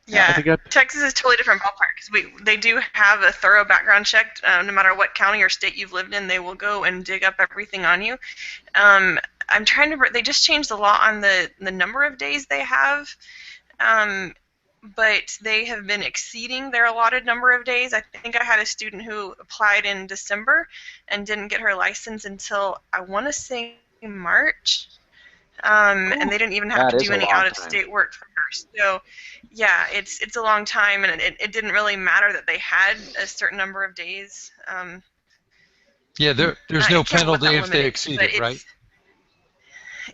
Yeah, Texas is totally different ballpark because they do have a thorough background check. No matter what county or state you've lived in, they will go and dig up everything on you. I'm trying to. They just changed the law on the number of days they have, but they have been exceeding their allotted number of days. I think I had a student who applied in December and didn't get her license until I want to say March. and they didn't even have That to is do a any long out-of-state work for her. So, yeah, it's a long time, and it didn't really matter that they had a certain number of days. Yeah, there's I no can't remember what penalty that if they limit is, exceed but it, right?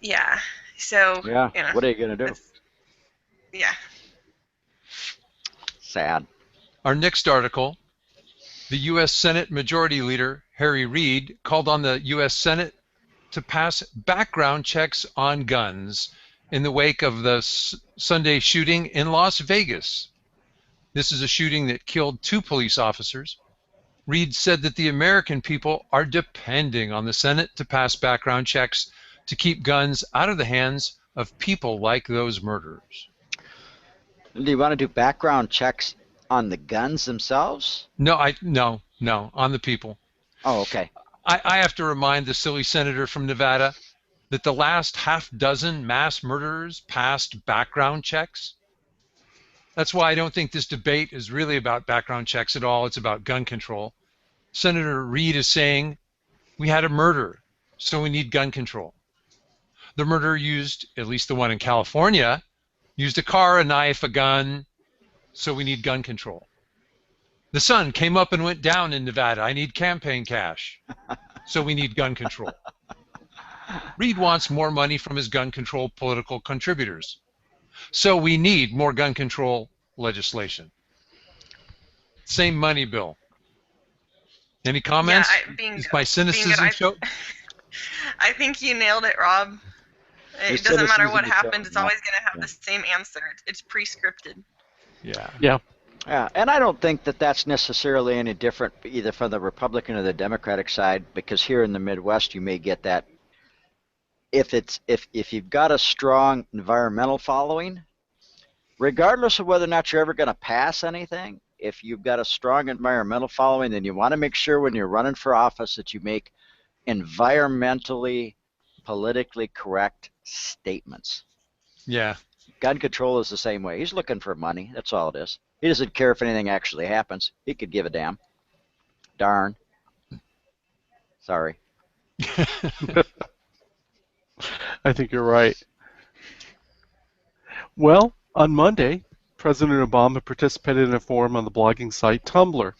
yeah. So, Yeah. you know, What are you gonna do? yeah. Sad. Our next article, the U.S. Senate Majority Leader Harry Reid called on the U.S. Senate to pass background checks on guns in the wake of the Sunday shooting in Las Vegas. This is a shooting that killed 2 police officers. Reid said that the American people are depending on the Senate to pass background checks to keep guns out of the hands of people like those murderers. Do you want to do background checks on the guns themselves? No, on the people. Oh, okay. I have to remind the silly senator from Nevada that the last half dozen mass murderers passed background checks. That's why I don't think this debate is really about background checks at all. It's about gun control. Senator Reid is saying we had a murder, so we need gun control. The murderer used, at least the one in California, used a car, a knife, a gun, so we need gun control. The sun came up and went down in Nevada. I need campaign cash, so we need gun control. Reid wants more money from his gun control political contributors, so we need more gun control legislation. Same money bill. Any comments? Yeah, Is my cynicism show? I think you nailed it, Rob. It doesn't matter what happens, it's always going to have the same answer. It's pre-scripted. Yeah. Yeah. Yeah, and I don't think that that's necessarily any different either from the Republican or the Democratic side, because here in the Midwest you may get that. If you've got a strong environmental following, regardless of whether or not you're ever going to pass anything, if you've got a strong environmental following, then you want to make sure when you're running for office that you make environmentally, politically correct statements. Yeah. Gun control is the same way. He's looking for money. That's all it is. He doesn't care if anything actually happens. He could give a damn. Darn. Sorry. I think you're right. Well, on Monday, President Obama participated in a forum on the blogging site Tumblr.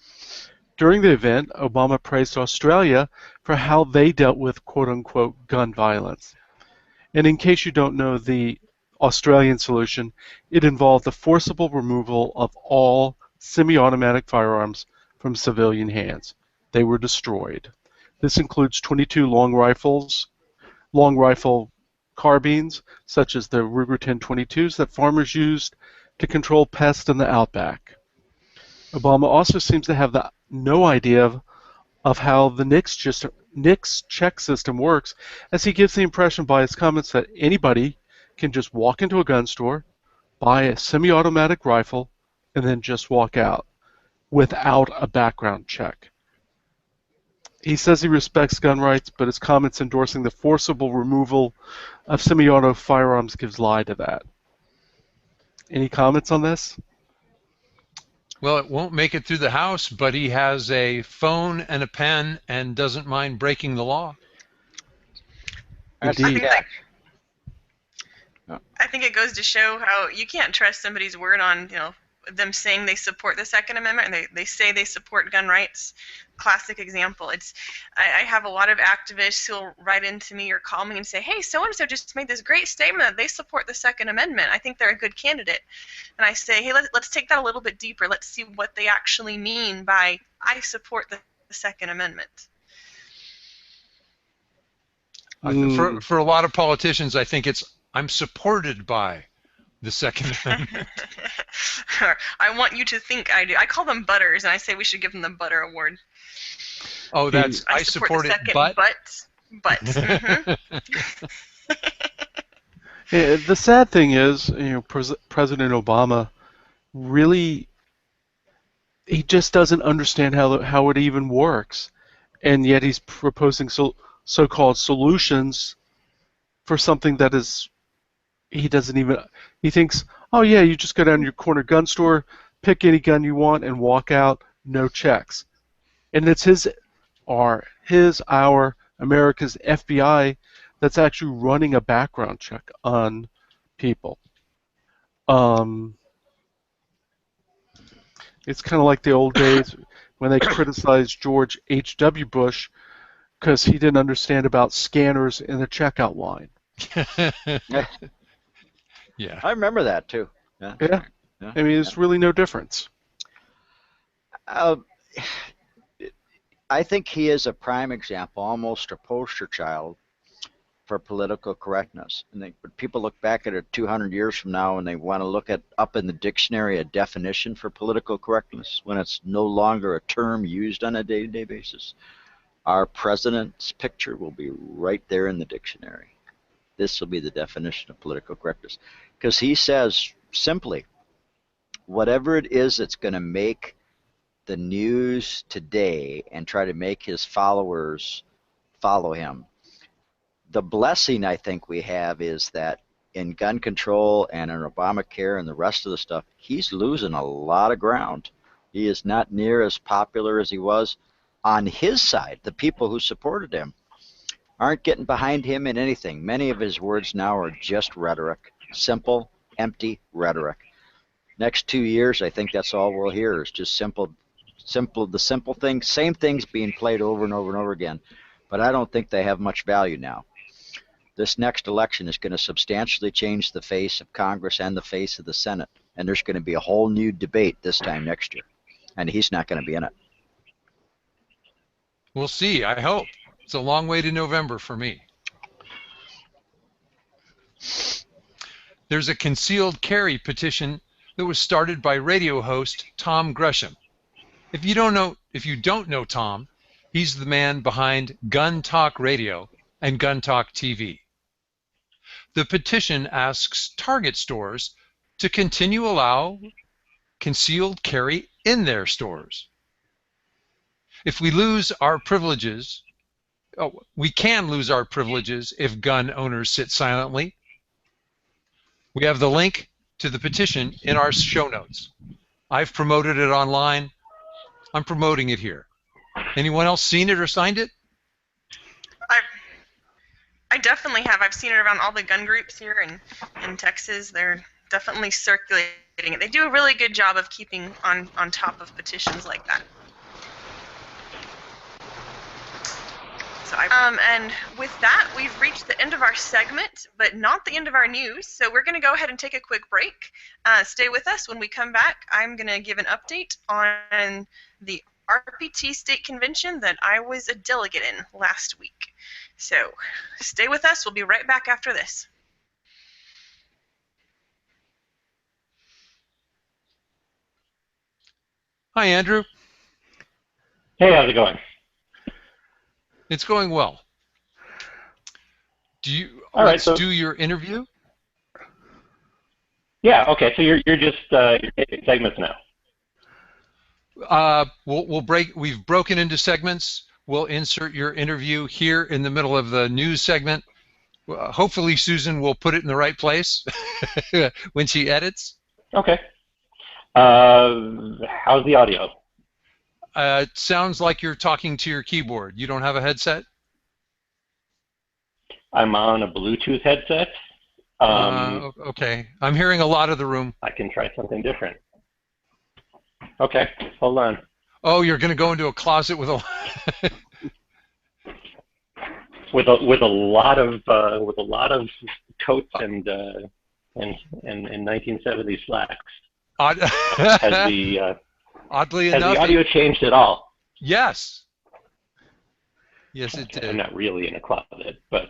During the event, Obama praised Australia for how they dealt with quote-unquote gun violence. And in case you don't know the Australian solution, it involved the forcible removal of all semi-automatic firearms from civilian hands. They were destroyed. This includes 22 long rifle carbines, such as the Ruger 1022s that farmers used to control pests in the outback. Obama also seems to have no idea of how the NICS check system works, as he gives the impression by his comments that anybody can just walk into a gun store, buy a semi-automatic rifle, and then just walk out without a background check. He says he respects gun rights, but his comments endorsing the forcible removal of semi-auto firearms gives lie to that. Any comments on this? Well, it won't make it through the House, but he has a phone and a pen and doesn't mind breaking the law. Indeed. I think it goes to show how you can't trust somebody's word on, them saying they support the Second Amendment and they say they support gun rights. Classic example. I have a lot of activists who'll write into me or call me and say, hey, so-and-so just made this great statement that they support the Second Amendment. I think they're a good candidate. And I say, hey, let's take that a little bit deeper. Let's see what they actually mean by I support the Second Amendment. For a lot of politicians, I think I'm supported by the Second Amendment. I want you to think I do. I call them butters, and I say we should give them the Butter Award. Oh, that's I support it, but. Yeah, the sad thing is, President Obama really, he just doesn't understand how it even works, and yet he's proposing so-called solutions for something that is, he thinks, oh yeah, you just go down to your corner gun store, pick any gun you want, and walk out, no checks. And it's our America's FBI that's actually running a background check on people. It's kind of like the old days when they criticized George H.W. Bush because he didn't understand about scanners in the checkout line. Yeah. I remember that too. Yeah. I mean, it's really no difference. I think he is a prime example, almost a poster child for political correctness. And when people look back at it 200 years from now and they want to look at up in the dictionary a definition for political correctness when it's no longer a term used on a day-to-day basis, our president's picture will be right there in the dictionary. This will be the definition of political correctness. Because he says simply, whatever it is that's going to make the news today and try to make his followers follow him. The blessing I think we have is that in gun control and in Obamacare and the rest of the stuff, he's losing a lot of ground. He is not near as popular as he was on his side. The people who supported him aren't getting behind him in anything. Many of his words now are just rhetoric, simple, empty rhetoric. Next 2 years, I think that's all we'll hear is just simple things, same things being played over and over and over again. But I don't think they have much value now. This next election is going to substantially change the face of Congress and the face of the Senate. And there's going to be a whole new debate this time next year. And he's not going to be in it. We'll see. I hope. It's a long way to November for me. There's a concealed carry petition that was started by radio host Tom Gresham. If you don't know Tom, he's the man behind Gun Talk Radio and Gun Talk TV. The petition asks Target stores to continue allow concealed carry in their stores. If we lose our privileges, we can lose our privileges if gun owners sit silently. We have the link to the petition in our show notes. I've promoted it online. I'm promoting it here. Anyone else seen it or signed it? I definitely have. I've seen it around all the gun groups here in Texas. They're definitely circulating it. They do a really good job of keeping on top of petitions like that. So and with that, we've reached the end of our segment, but not the end of our news. So we're going to go ahead and take a quick break. Stay with us. When we come back, I'm going to give an update on the RPT State Convention that I was a delegate in last week. So stay with us. We'll be right back after this. Hi, Andrew. Hey, how's it going? It's going well. Let's do your interview? Yeah, okay. So you're just you're taking segments now. We've broken into segments. We'll insert your interview here in the middle of the news segment. Hopefully Susan will put it in the right place when she edits. Okay. How's the audio? It sounds like you're talking to your keyboard. You don't have a headset? I'm on a Bluetooth headset. Okay. I'm hearing a lot of the room. I can try something different. Okay, hold on. Oh, you're going to go into a closet with a with a lot of coats and 1970s slacks. Oddly enough, has the audio changed at all? Yes. Yes, it did. I'm not really in a closet, but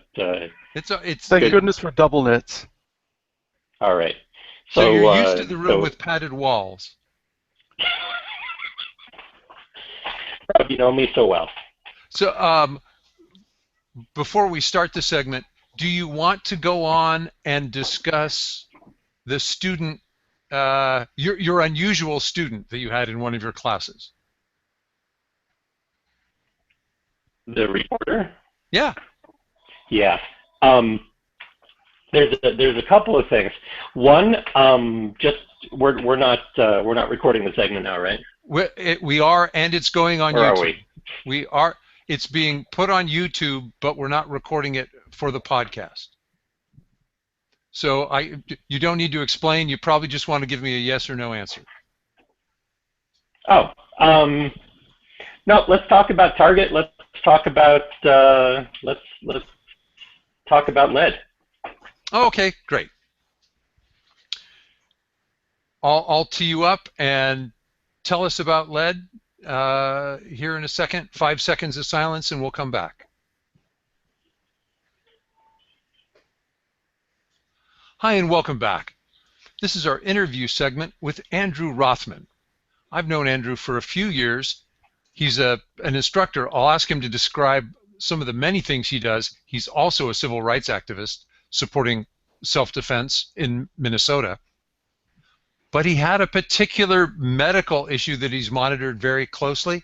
it's thank goodness for double knits. All right. So you're used to the room with padded walls. You know me so well. So before we start the segment, do you want to go on and discuss the student, your unusual student that you had in one of your classes? The reporter? Yeah. Yeah. There's a couple of things. One, we're not recording the segment now, right? We are, and it's going on or YouTube. Are we? We are. It's being put on YouTube, but we're not recording it for the podcast. So you don't need to explain. You probably just want to give me a yes or no answer. Oh, no. Let's talk about Target. Let's talk about let's talk about lead. Oh, okay, great. I'll tee you up and tell us about lead here in a second. 5 seconds of silence, and we'll come back. Hi, and welcome back. This is our interview segment with Andrew Rothman. I've known Andrew for a few years. He's an instructor. I'll ask him to describe some of the many things he does. He's also a civil rights activist supporting self-defense in Minnesota. But he had a particular medical issue that he's monitored very closely.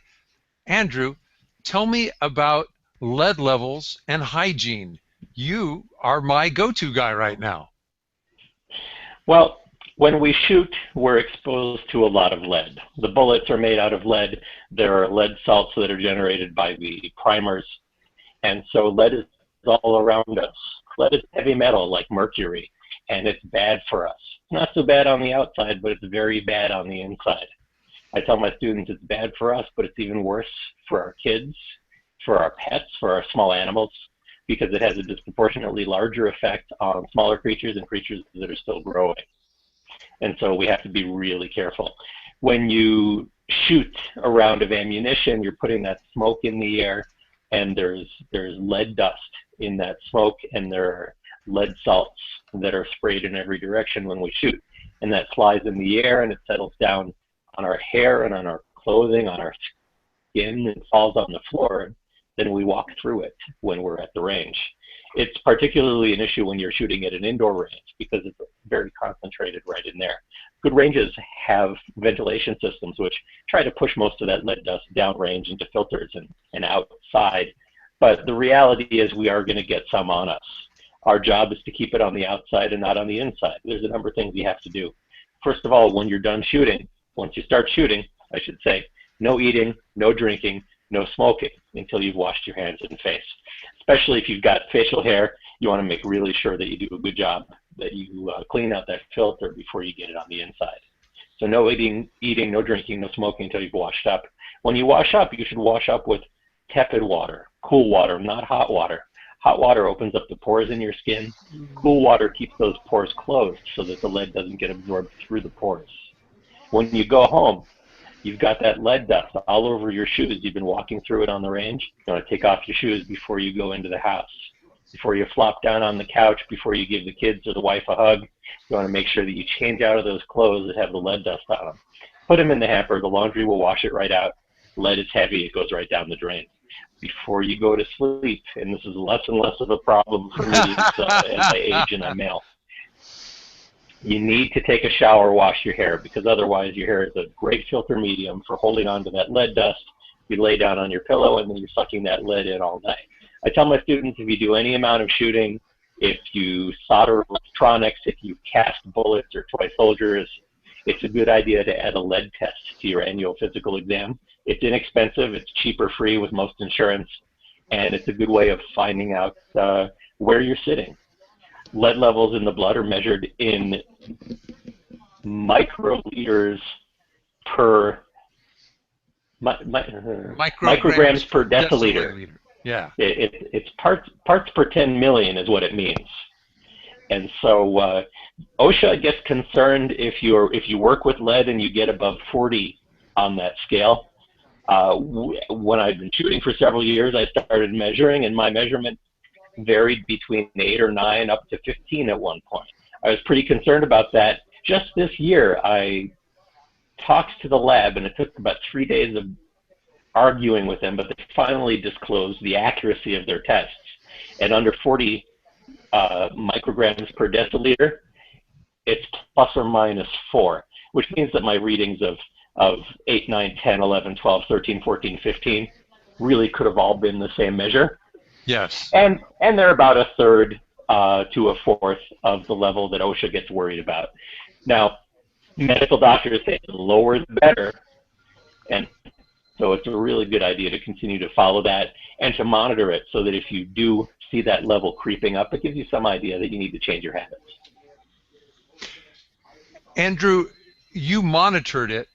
Andrew, tell me about lead levels and hygiene. You are my go-to guy right now. Well, when we shoot, we're exposed to a lot of lead. The bullets are made out of lead. There are lead salts that are generated by the primers. And so lead is all around us. Lead is heavy metal like mercury, and it's bad for us. It's not so bad on the outside, but it's very bad on the inside. I tell my students it's bad for us, but it's even worse for our kids, for our pets, for our small animals, because it has a disproportionately larger effect on smaller creatures and creatures that are still growing. And so we have to be really careful. When you shoot a round of ammunition, you're putting that smoke in the air, and there's lead dust in that smoke, and there are lead salts that are sprayed in every direction when we shoot. And that flies in the air, and it settles down on our hair and on our clothing, on our skin, and falls on the floor. Then we walk through it when we're at the range. It's particularly an issue when you're shooting at an indoor range because it's very concentrated right in there. Good ranges have ventilation systems which try to push most of that lead dust downrange into filters and outside. But the reality is we are going to get some on us. Our job is to keep it on the outside and not on the inside. There's a number of things you have to do. First of all, when you're done shooting, once you start shooting, I should say, no eating, no drinking, no smoking until you've washed your hands and face. Especially if you've got facial hair, you want to make really sure that you do a good job, that you clean out that filter before you get it on the inside. So no eating, no drinking, no smoking until you've washed up. When you wash up, you should wash up with tepid water, cool water, not hot water. Hot water opens up the pores in your skin. Cool water keeps those pores closed so that the lead doesn't get absorbed through the pores. When you go home, you've got that lead dust all over your shoes. You've been walking through it on the range. You want to take off your shoes before you go into the house. Before you flop down on the couch, before you give the kids or the wife a hug, you want to make sure that you change out of those clothes that have the lead dust on them. Put them in the hamper. The laundry will wash it right out. Lead is heavy. It goes right down the drain. Before you go to sleep, and this is less and less of a problem for me as I age and I'm male, you need to take a shower, wash your hair, because otherwise your hair is a great filter medium for holding on to that lead dust. You lay down on your pillow and then you're sucking that lead in all night. I tell my students if you do any amount of shooting, if you solder electronics, if you cast bullets or toy soldiers, it's a good idea to add a lead test to your annual physical exam. It's inexpensive, it's cheap or free with most insurance, and it's a good way of finding out where you're sitting. Lead levels in the blood are measured in microliters per micrograms per deciliter. Yeah. It's parts per 10 million is what it means. And so OSHA gets concerned if you work with lead and you get above 40 on that scale. When I've been shooting for several years, I started measuring, and my measurement varied between 8 or 9 up to 15 at one point. I was pretty concerned about that. Just this year, I talked to the lab, and it took about 3 days of arguing with them, but they finally disclosed the accuracy of their tests. And under 40 micrograms per deciliter, it's plus or minus 4, which means that my readings of 8, 9, 10, 11, 12, 13, 14, 15 really could have all been the same measure. Yes. And they're about a third to a fourth of the level that OSHA gets worried about. Now, medical doctors say the lower the better, and So it's a really good idea to continue to follow that and to monitor it so that if you do see that level creeping up, it gives you some idea that you need to change your habits. Andrew, you monitored it.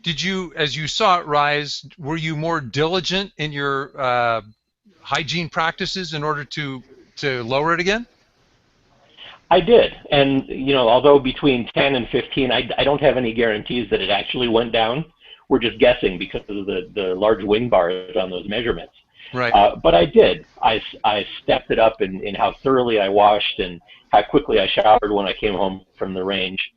Did you, as you saw it rise, were you more diligent in your hygiene practices in order to lower it again? I did, and although between 10 and 15, I don't have any guarantees that it actually went down. We're just guessing because of the large wing bars on those measurements. Right. But I did. I stepped it up in how thoroughly I washed and how quickly I showered when I came home from the range.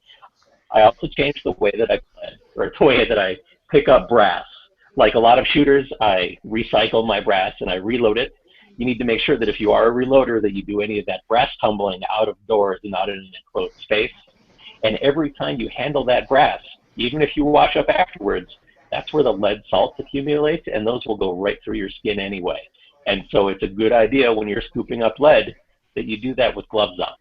I also changed the way that I play, or the way that I pick up brass. Like a lot of shooters, I recycle my brass and I reload it. You need to make sure that if you are a reloader that you do any of that brass tumbling out of doors and not in an enclosed space. And every time you handle that brass, even if you wash up afterwards, that's where the lead salts accumulate, and those will go right through your skin anyway. And so it's a good idea when you're scooping up lead that you do that with gloves on.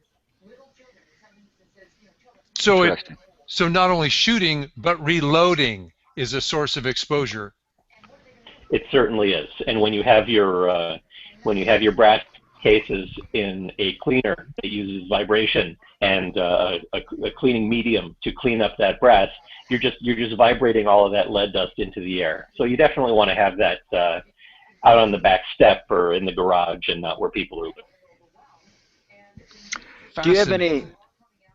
So not only shooting, but reloading is a source of exposure. It certainly is. And when you have your brass cases in a cleaner that uses vibration and a cleaning medium to clean up that brass, you're just vibrating all of that lead dust into the air. So you definitely want to have that out on the back step or in the garage and not where people are living. Do you have any?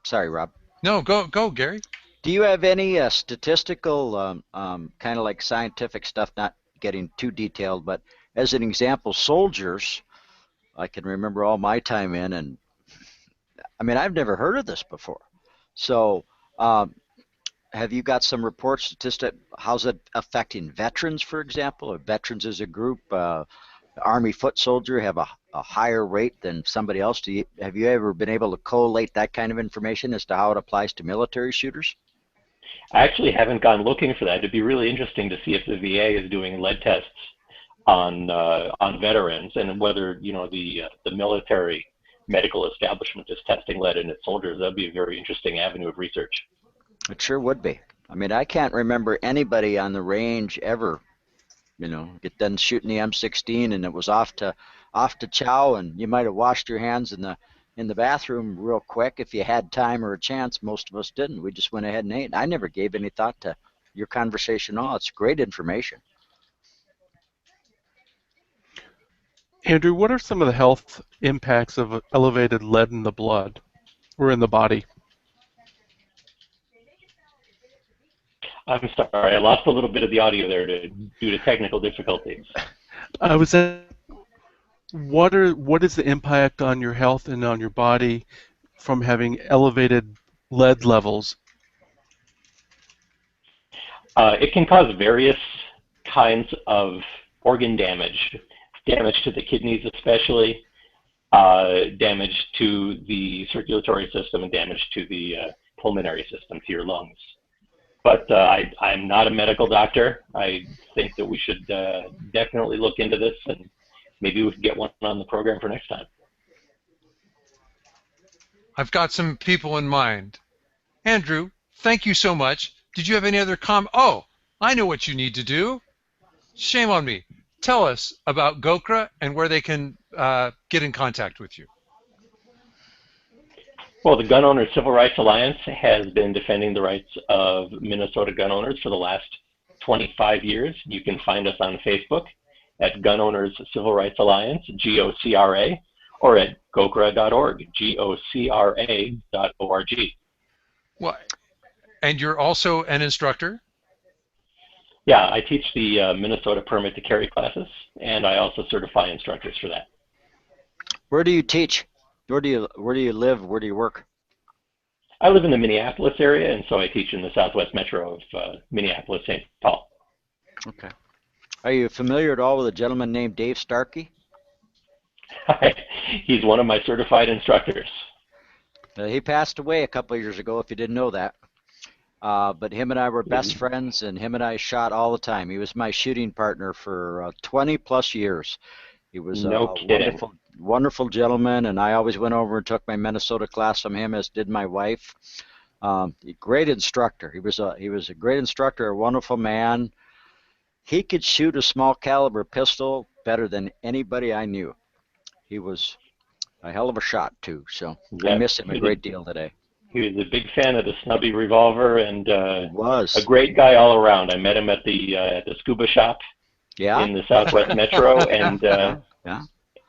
Sorry, Rob. No, go, Gary. Do you have any statistical, kind of like scientific stuff, not getting too detailed, but as an example, soldiers, I can remember all my time in, and I mean, I've never heard of this before. So have you got some reports, statistics, how's it affecting veterans, for example, or veterans as a group? Army foot soldier have a higher rate than somebody else? Have you ever been able to collate that kind of information as to how it applies to military shooters? I actually haven't gone looking for that. It'd be really interesting to see if the VA is doing lead tests on veterans and whether the military medical establishment is testing lead in its soldiers. That'd be a very interesting avenue of research. It sure would be. I mean, I can't remember anybody on the range ever, get done shooting the M16 and it was off to chow, and you might have washed your hands in the bathroom real quick if you had time or a chance. Most of us didn't. We just went ahead and ate. I never gave any thought to your conversation at all. It's great information. Andrew, what are some of the health impacts of elevated lead in the blood or in the body? I'm sorry, I lost a little bit of the audio there due to technical difficulties. I was at, what is the impact on your health and on your body from having elevated lead levels? It can cause various kinds of organ damage to the kidneys especially, damage to the circulatory system, and damage to the pulmonary system, to your lungs. But I'm not a medical doctor. I think that we should definitely look into this, and maybe we can get one on the program for next time. I've got some people in mind. Andrew, thank you so much. Did you have any other Oh, I know what you need to do. Shame on me. Tell us about GOCRA and where they can get in contact with you. Well, the Gun Owners Civil Rights Alliance has been defending the rights of Minnesota gun owners for the last 25 years. You can find us on Facebook at Gun Owners Civil Rights Alliance, GOCRA, or at gocra.org, GOCRA.org. Well, and you're also an instructor? Yeah, I teach the Minnesota Permit to Carry classes, and I also certify instructors for that. Where do you teach? Where do you live? Where do you work? I live in the Minneapolis area, and so I teach in the southwest metro of Minneapolis, St. Paul. Okay. Are you familiar at all with a gentleman named Dave Starkey? He's one of my certified instructors. He passed away a couple of years ago, if you didn't know that. But him and I were best friends, and him and I shot all the time. He was my shooting partner for 20 plus years. He was a wonderful gentleman, and I always went over and took my Minnesota class from him, as did my wife. Great instructor. He was a great instructor, a wonderful man. He could shoot a small caliber pistol better than anybody I knew. He was a hell of a shot too, so I miss him a great deal today. He was a big fan of the Snubby revolver and was a great guy all around. I met him at the scuba shop in the Southwest Metro, and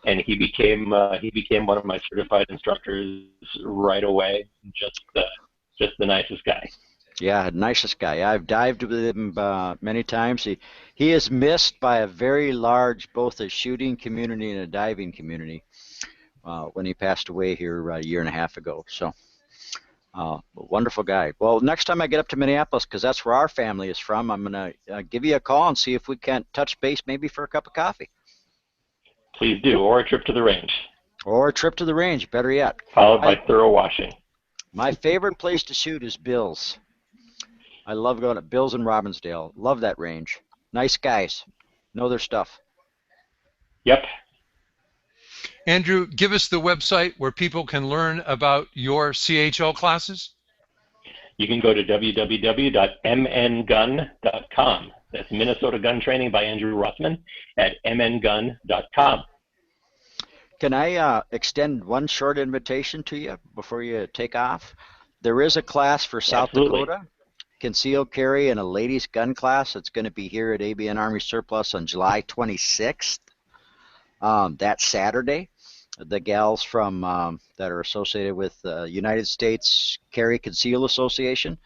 and he became one of my certified instructors right away. Just the nicest guy. Yeah, nicest guy. I've dived with him many times. He is missed by a very large, both a shooting community and a diving community, when he passed away here a year and a half ago. So, wonderful guy. Well, next time I get up to Minneapolis, because that's where our family is from, I'm going to give you a call and see if we can't touch base maybe for a cup of coffee. Please do, or a trip to the range. Or a trip to the range, better yet. Followed by thorough washing. My favorite place to shoot is Bill's. I love going to Bill's in Robbinsdale. Love that range. Nice guys. Know their stuff. Yep. Andrew, give us the website where people can learn about your CHL classes. You can go to www.mngun.com. That's Minnesota Gun Training by Andrew Rothman at mngun.com. Can I extend one short invitation to you before you take off? There is a class for South Dakota, concealed carry, and a ladies' gun class. It's going to be here at ABN Army Surplus on July 26th. That Saturday. The gals from that are associated with United States Carry Conceal Association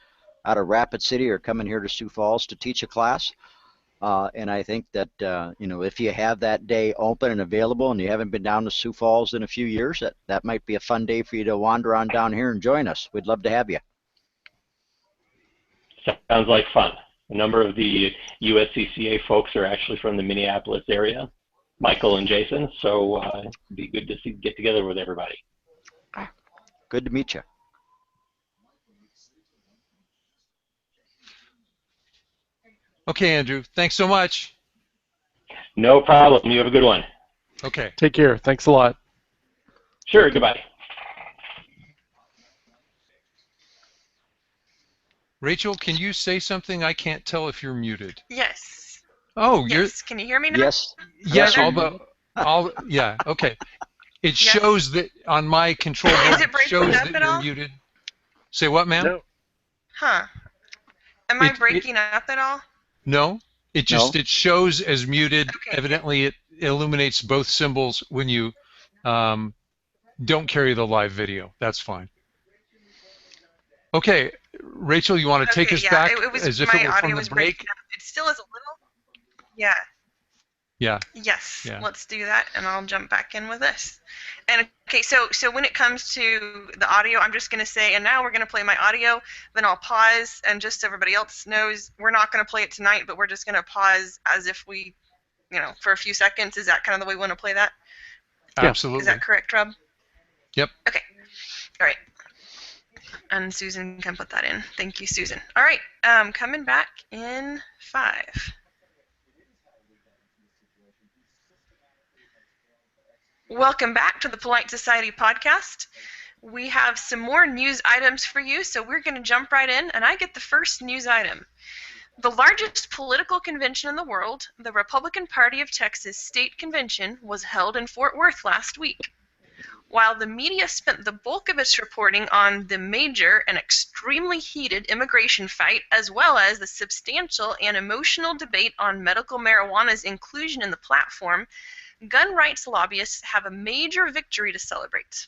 out of Rapid City are coming here to Sioux Falls to teach a class. And I think that, if you have that day open and available and you haven't been down to Sioux Falls in a few years, that might be a fun day for you to wander on down here and join us. We'd love to have you. Sounds like fun. A number of the USCCA folks are actually from the Minneapolis area, Michael and Jason, so it'd be good to get together with everybody. Good to meet you. Okay, Andrew. Thanks so much. No problem. You have a good one. Okay. Take care. Thanks a lot. Sure. Goodbye. Rachel, can you say something? I can't tell if you're muted. Yes. Oh, yes. Can you hear me now? Yes. Yes, yeah, okay. It shows that on my control board, it shows that you're muted. Say what, ma'am? No. Huh. Am I breaking up at all? No. It shows as muted. Okay. Evidently, it illuminates both symbols when you don't carry the live video. That's fine. Okay, Rachel, you want to take us back as if it were from the break? It still is a little. Yeah. Yeah. Yes. Yeah. Let's do that, and I'll jump back in with this. And okay, so when it comes to the audio, I'm just going to say, and now we're going to play my audio. Then I'll pause, and just so everybody else knows, we're not going to play it tonight, but we're just going to pause as if we, for a few seconds. Is that kind of the way we want to play that? Absolutely. Is that correct, Rob? Yep. Okay. All right. And Susan can put that in. Thank you, Susan. All right. Coming back in 5. Welcome back to the Polite Society podcast. We have some more news items for you, so we're going to jump right in, and I get the first news item. The largest political convention in the world, the Republican Party of Texas State Convention, was held in Fort Worth last week. While the media spent the bulk of its reporting on the major and extremely heated immigration fight, as well as the substantial and emotional debate on medical marijuana's inclusion in the platform, gun rights lobbyists have a major victory to celebrate.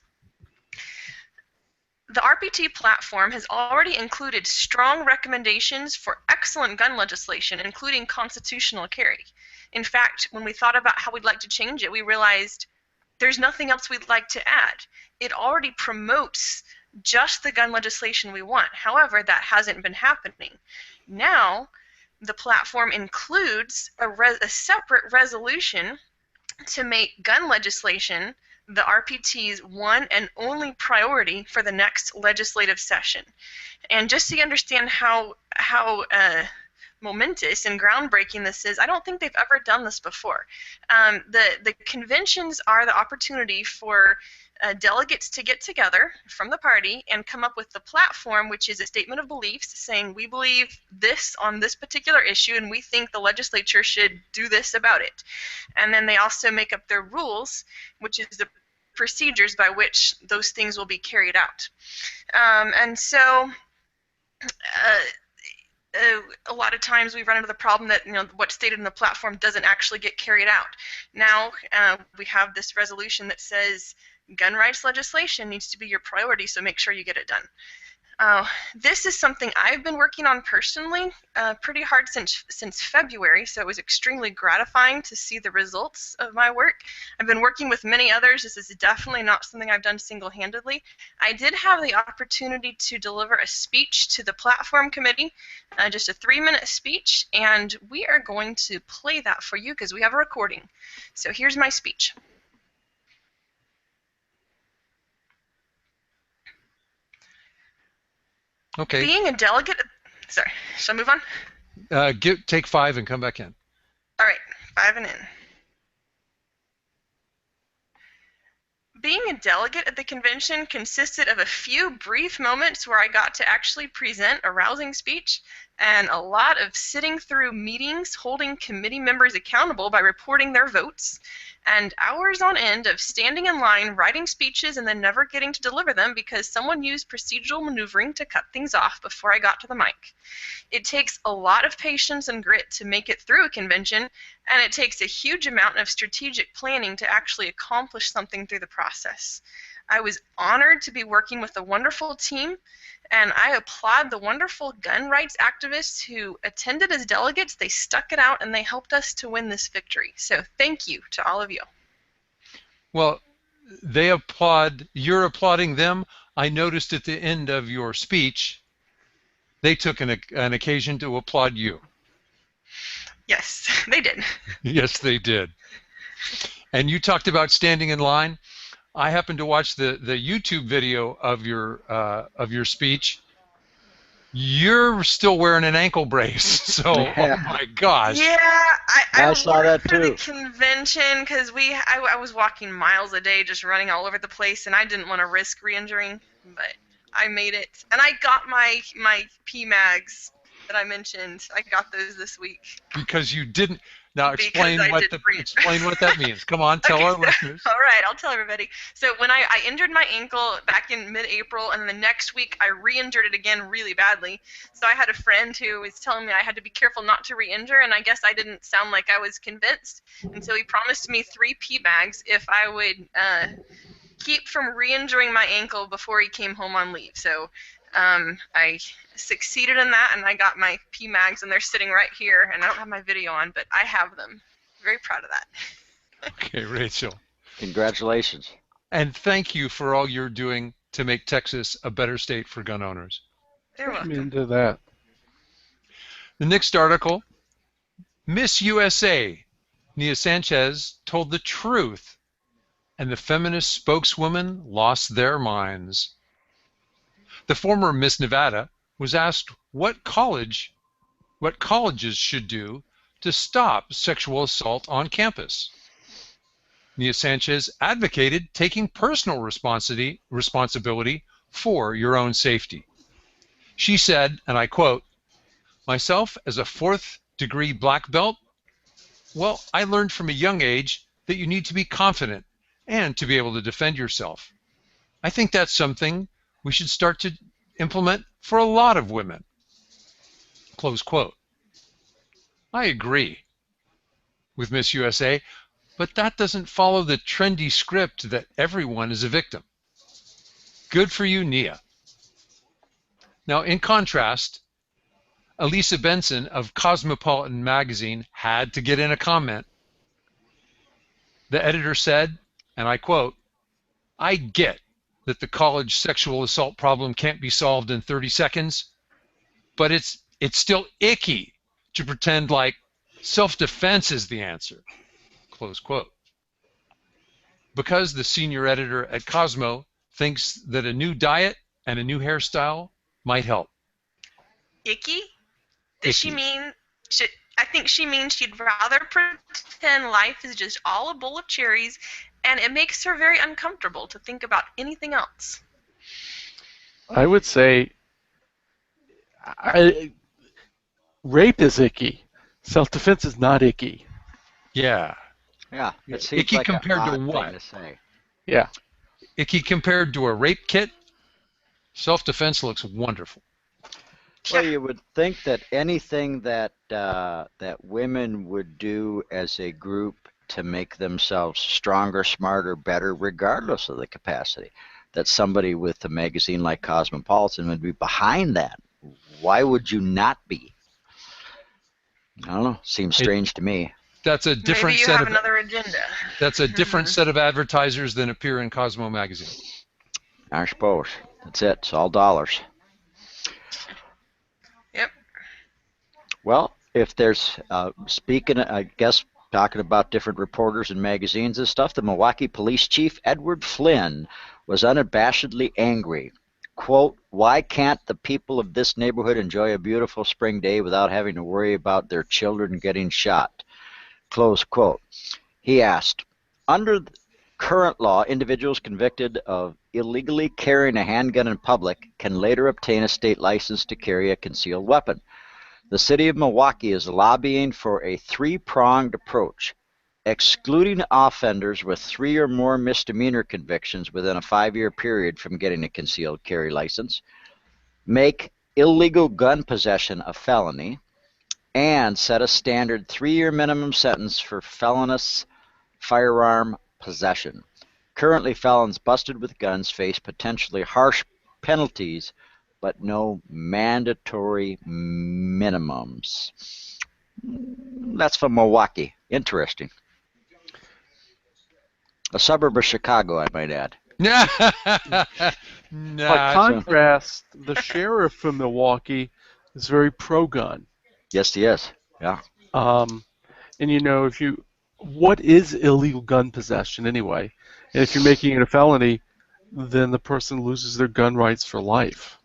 The RPT platform has already included strong recommendations for excellent gun legislation, including constitutional carry. In fact, when we thought about how we'd like to change it, we realized there's nothing else we'd like to add. It already promotes just the gun legislation we want. However, that hasn't been happening. Now, the platform includes a separate resolution to make gun legislation the RPT's one and only priority for the next legislative session. And just so you understand how momentous and groundbreaking this is, I don't think they've ever done this before. The conventions are the opportunity for delegates to get together from the party and come up with the platform, which is a statement of beliefs saying we believe this on this particular issue and we think the legislature should do this about it. And then they also make up their rules, which is the procedures by which those things will be carried out. And so a lot of times we run into the problem that what's stated in the platform doesn't actually get carried out. Now we have this resolution that says gun rights legislation needs to be your priority, so make sure you get it done. This is something I've been working on personally pretty hard since February, so it was extremely gratifying to see the results of my work. I've been working with many others. This is definitely not something I've done single-handedly. I did have the opportunity to deliver a speech to the platform committee, just a 3-minute speech, and we are going to play that for you because we have a recording. So here's my speech. Okay. Being a delegate, sorry, should I move on? Take 5 and come back in. All right, 5 and in. Being a delegate at the convention consisted of a few brief moments where I got to actually present a rousing speech and a lot of sitting through meetings, holding committee members accountable by reporting their votes, and hours on end of standing in line, writing speeches, and then never getting to deliver them because someone used procedural maneuvering to cut things off before I got to the mic. It takes a lot of patience and grit to make it through a convention, and it takes a huge amount of strategic planning to actually accomplish something through the process. I was honored to be working with a wonderful team, and I applaud the wonderful gun rights activists who attended as delegates. They stuck it out, and they helped us to win this victory. So thank you to all of you. Well, they applaud. You're applauding them. I noticed at the end of your speech, they took an occasion to applaud you. Yes, they did. Yes, they did. And you talked about standing in line. I happened to watch the YouTube video of your speech. You're still wearing an ankle brace, so oh my gosh. Yeah, I saw that for too. the convention because I was walking miles a day, just running all over the place, and I didn't want to risk re-injuring, but I made it, and I got my PMags that I mentioned. I got those this week. Because you didn't. Now explain what that means. Come on, tell Okay, our listeners. All right, I'll tell everybody. So when I injured my ankle back in mid-April, and then the next week I re-injured it again really badly. So I had a friend who was telling me I had to be careful not to re-injure, and I guess I didn't sound like I was convinced. And so he promised me 3 PMags if I would keep from re-injuring my ankle before he came home on leave. So I succeeded in that, and I got my PMags, and they're sitting right here, and I don't have my video on, but I have them. Very proud of that. Okay, Rachel. Congratulations. And thank you for all you're doing to make Texas a better state for gun owners. You're welcome. I'm into that. The next article, Miss USA, Nia Sanchez, told the truth, and the feminist spokeswomen lost their minds. The former Miss Nevada was asked what colleges should do to stop sexual assault on campus. Nia Sanchez advocated taking personal responsibility for your own safety. She said, and I quote, "Myself as a 4th degree black belt, well, I learned from a young age that you need to be confident and to be able to defend yourself. I think that's something we should start to implement for a lot of women." Close quote. I agree with Miss USA, but that doesn't follow the trendy script that everyone is a victim. Good for you, Nia. Now, in contrast, Elisa Benson of Cosmopolitan magazine had to get in a comment. The editor said, and I quote, "I get that the college sexual assault problem can't be solved in 30 seconds, but it's still icky to pretend like self-defense is the answer." Close quote. Because the senior editor at Cosmo thinks that a new diet and a new hairstyle might help. Icky? Does she Icky. mean? I think she means she'd rather pretend life is just all a bowl of cherries and it makes her very uncomfortable to think about anything else. I would say rape is icky. Self-defense is not icky. Yeah. Yeah, it seems Icky like compared an to odd what? thing to say. Yeah. Icky compared to a rape kit? Self-defense looks wonderful. Well, you would think that anything that that women would do as a group to make themselves stronger, smarter, better, regardless of the capacity, that somebody with a magazine like Cosmopolitan would be behind that. Why would you not be? I don't know. Seems strange to me. That's a different Maybe you set have of another agenda. That's a different set of advertisers than appear in Cosmo magazine. I suppose. That's it. It's all dollars. Yep. Well, if there's, speaking, I guess, talking about different reporters and magazines and stuff, the Milwaukee Police Chief, Edward Flynn, was unabashedly angry. Quote, "Why can't the people of this neighborhood enjoy a beautiful spring day without having to worry about their children getting shot?" Close quote. He asked, under current law, individuals convicted of illegally carrying a handgun in public can later obtain a state license to carry a concealed weapon. The city of Milwaukee is lobbying for a three-pronged approach, excluding offenders with 3 or more misdemeanor convictions within a 5-year period from getting a concealed carry license, make illegal gun possession a felony, and set a standard 3-year minimum sentence for felonious firearm possession. Currently, felons busted with guns face potentially harsh penalties, but no mandatory minimums. That's from Milwaukee. Interesting. A suburb of Chicago, I might add. By contrast, the sheriff from Milwaukee is very pro-gun. Yes, he is. Yeah. And you know, what is illegal gun possession anyway? And if you're making it a felony, then the person loses their gun rights for life.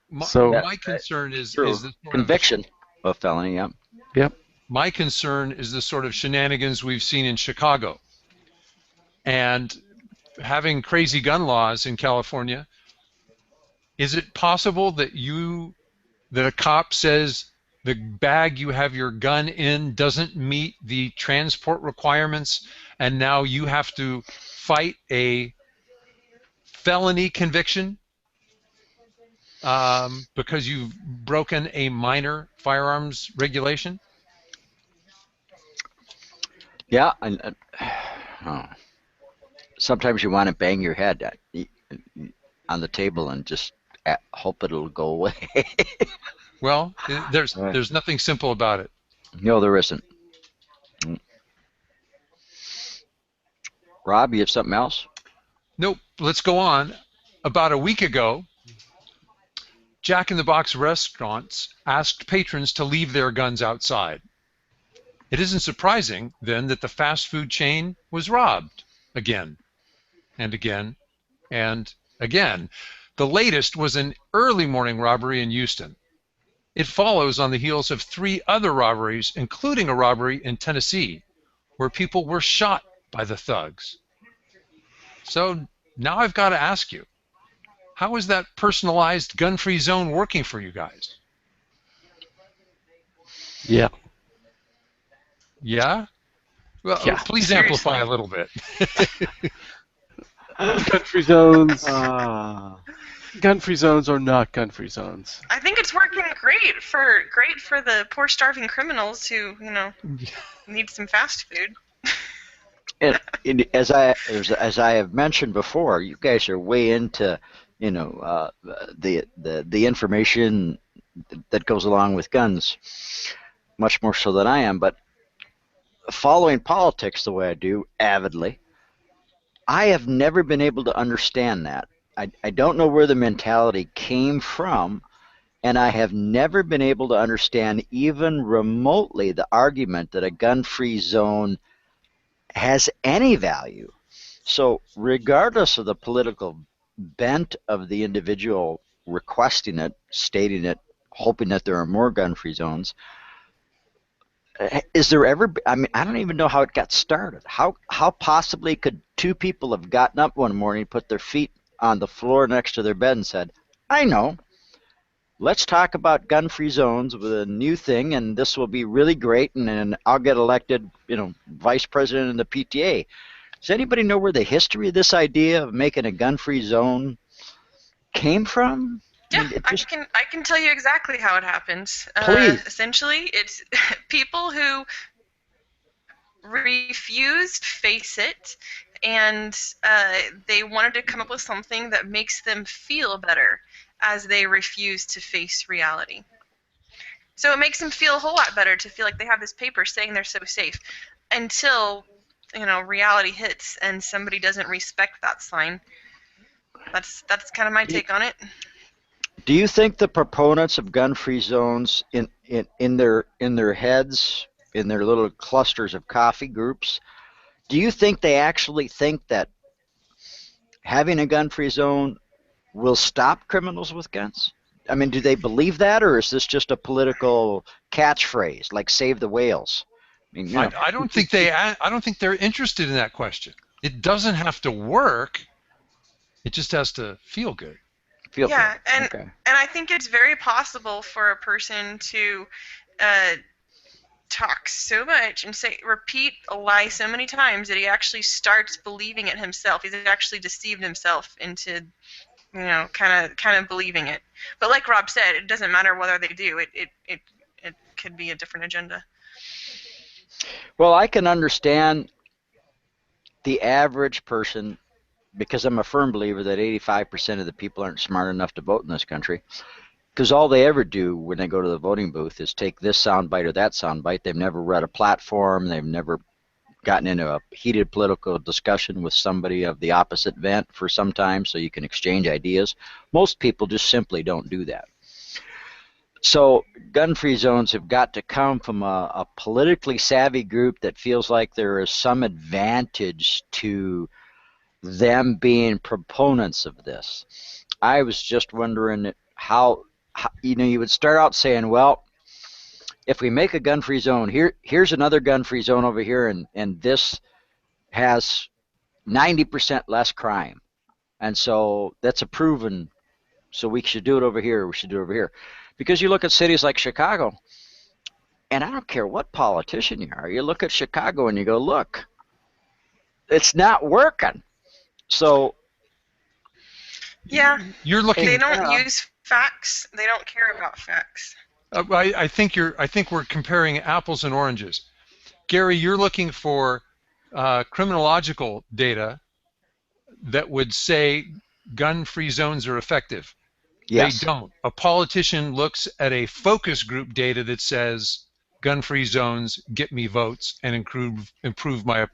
My concern is the conviction of felony. Yeah. Yep. My concern is the sort of shenanigans we've seen in Chicago, and having crazy gun laws in California. Is it possible that a cop says the bag you have your gun in doesn't meet the transport requirements, and now you have to fight a felony conviction because you've broken a minor firearms regulation? Yeah, and sometimes you want to bang your head on the table and just hope it'll go away. Well, there's nothing simple about it. No, there isn't. Rob, you have something else? Nope. Let's go on. About a week ago, Jack in the Box restaurants asked patrons to leave their guns outside. It isn't surprising, then, that the fast food chain was robbed again and again and again. The latest was an early morning robbery in Houston. It follows on the heels of 3 other robberies, including a robbery in Tennessee, where people were shot by the thugs. So now I've got to ask you, how is that personalized gun-free zone working for you guys? Yeah. Yeah? Well, yeah. Please amplify a little bit. Gun-free zones. Gun-free zones are not gun-free zones. I think it's working great for the poor starving criminals who, need some fast food. And as I have mentioned before, you guys are way into the information that goes along with guns, much more so than I am. But following politics the way I do, avidly, I have never been able to understand that. I don't know where the mentality came from, and I have never been able to understand even remotely the argument that a gun-free zone has any value. So regardless of the political bent of the individual requesting it, stating it, hoping that there are more gun-free zones, is there ever? I mean, I don't even know how it got started. How possibly could two people have gotten up one morning, put their feet on the floor next to their bed, and said, "I know. Let's talk about gun-free zones with a new thing, and this will be really great, and then I'll get elected, vice president of the PTA." Does anybody know where the history of this idea of making a gun-free zone came from? Yeah, I can tell you exactly how it happens. Please. Essentially, it's people who refused to face it, and they wanted to come up with something that makes them feel better as they refuse to face reality. So it makes them feel a whole lot better to feel like they have this paper saying they're so safe, until reality hits and somebody doesn't respect that sign. That's kind of my take on it. Do you think the proponents of gun-free zones in their heads, in their little clusters of coffee groups, do you think they actually think that having a gun-free zone will stop criminals with guns? I mean, do they believe that, or is this just a political catchphrase like "save the whales"? I mean, I don't think they're interested in that question. It doesn't have to work. It just has to feel good. And I think it's very possible for a person to talk so much and repeat a lie so many times that he actually starts believing it himself. He's actually deceived himself into, kind of believing it. But like Rob said, it doesn't matter whether they do. It could be a different agenda. Well, I can understand the average person, because I'm a firm believer that 85% of the people aren't smart enough to vote in this country, because all they ever do when they go to the voting booth is take this soundbite or that soundbite. They've never read a platform. They've never gotten into a heated political discussion with somebody of the opposite bent for some time so you can exchange ideas. Most people just simply don't do that. So gun-free zones have got to come from a politically savvy group that feels like there is some advantage to them being proponents of this. I was just wondering how you would start out saying, well, if we make a gun-free zone, here's another gun-free zone over here, and this has 90% less crime, and so that's a proven, so we should do it over here, we should do it over here. Because you look at cities like Chicago, and I don't care what politician you are, you look at Chicago and you go, look, it's not working. So you're looking. They don't use facts. They don't care about facts. I think we're comparing apples and oranges. Gary, you're looking for criminological data that would say gun-free zones are effective. Yes. They don't. A politician looks at a focus group data that says gun-free zones get me votes and improve my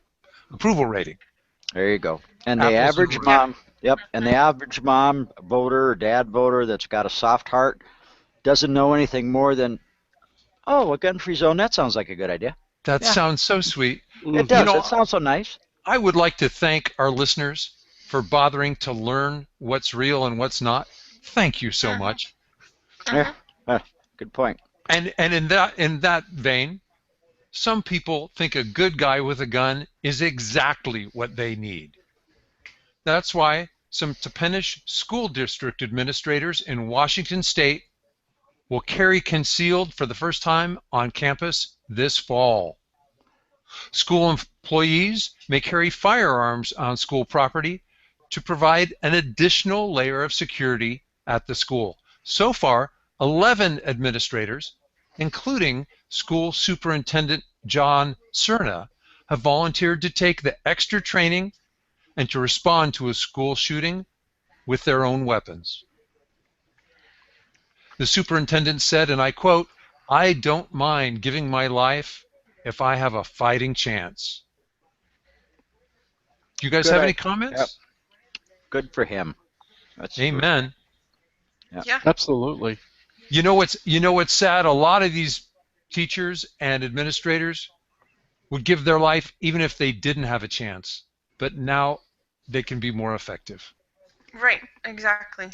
approval rating. There you go. And the average mom, and the average mom voter or dad voter that's got a soft heart doesn't know anything more than, oh, a gun-free zone, that sounds like a good idea. That sounds so sweet. It does. It sounds so nice. I would like to thank our listeners for bothering to learn what's real and what's not. Thank you so much. Yeah, good point. And in that vein, some people think a good guy with a gun is exactly what they need. That's why some Toppenish school district administrators in Washington State will carry concealed for the first time on campus this fall. School employees may carry firearms on school property to provide an additional layer of security at the school. So far, 11 administrators, including School Superintendent John Cerna, have volunteered to take the extra training and to respond to a school shooting with their own weapons. The superintendent said, and I quote, "I don't mind giving my life if I have a fighting chance." Do you guys have any comments? Yep. Good for him. That's Amen. Yeah, absolutely. You know what's sad? A lot of these teachers and administrators would give their life even if they didn't have a chance, but now they can be more effective. Right, exactly.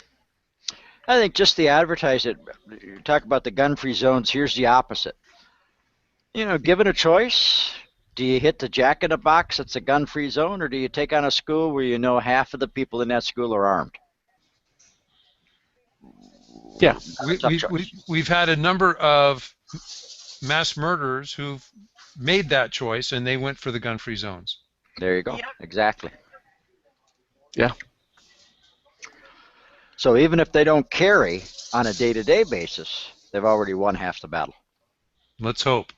I think just the advertise it. You talk about the gun-free zones. Here's the opposite. Given a choice, do you hit the Jack in the Box that's a gun-free zone, or do you take on a school where half of the people in that school are armed? Yeah. We've had a number of mass murderers who've made that choice, and they went for the gun-free zones. There you go. Yep. Exactly. Yeah. So even if they don't carry on a day-to-day basis, they've already won half the battle. Let's hope.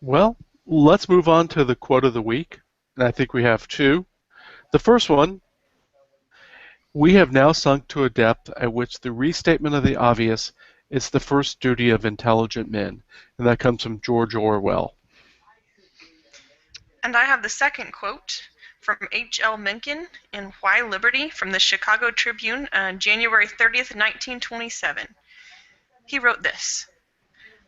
Well, let's move on to the quote of the week. And I think we have two. The first one, we have now sunk to a depth at which the restatement of the obvious is the first duty of intelligent men. And that comes from George Orwell. And I have the second quote from H.L. Mencken in Why Liberty from the Chicago Tribune, January 30th, 1927. He wrote this: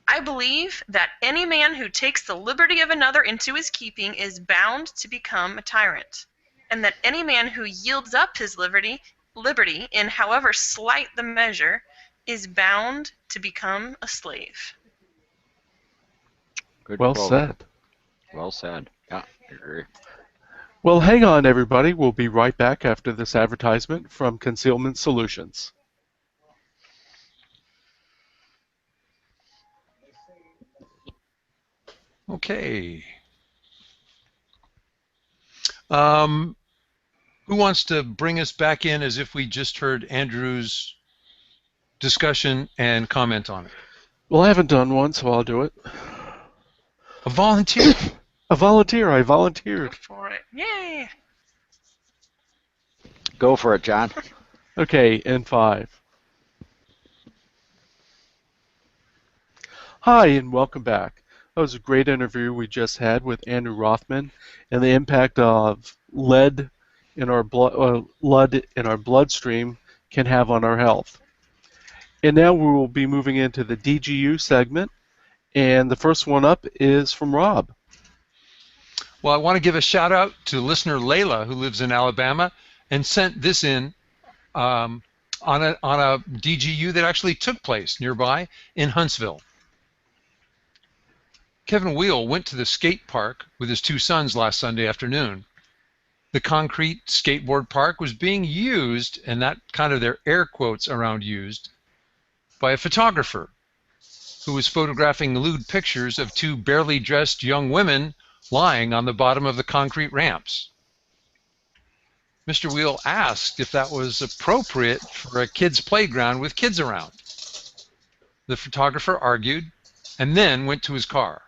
I believe that any man who takes the liberty of another into his keeping is bound to become a tyrant, and that any man who yields up his liberty, in however slight the measure, is bound to become a slave. Good Well quote. said. Well said. Yeah, I agree. Well, hang on, everybody. We'll be right back after this advertisement from Concealment Solutions. Okay. Who wants to bring us back in as if we just heard Andrew's discussion and comment on it? Well, I haven't done one, so I'll do it. A volunteer. A volunteer. I volunteered. Go for it. Yay! Go for it, John. Okay, in 5. Hi, and welcome back. That was a great interview we just had with Andrew Rothman and the impact of lead in our bloodstream can have on our health. And now we will be moving into the DGU segment, and the first one up is from Rob. Well, I want to give a shout out to listener Layla, who lives in Alabama, and sent this in on a DGU that actually took place nearby in Huntsville. Kevin Wheel went to the skate park with his 2 sons last Sunday afternoon. The concrete skateboard park was being used, and that kind of their air quotes around used, by a photographer who was photographing lewd pictures of 2 barely dressed young women lying on the bottom of the concrete ramps. Mr. Wheel asked if that was appropriate for a kid's playground with kids around. The photographer argued and then went to his car.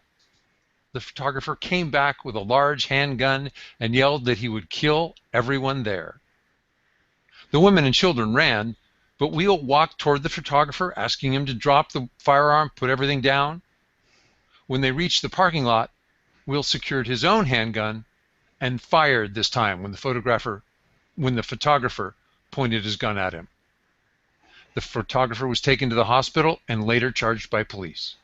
The photographer came back with a large handgun and yelled that he would kill everyone there. The women and children ran, but Wheel walked toward the photographer, asking him to drop the firearm, put everything down. When they reached the parking lot, Wheel secured his own handgun and fired this time when the photographer pointed his gun at him. The photographer was taken to the hospital and later charged by police.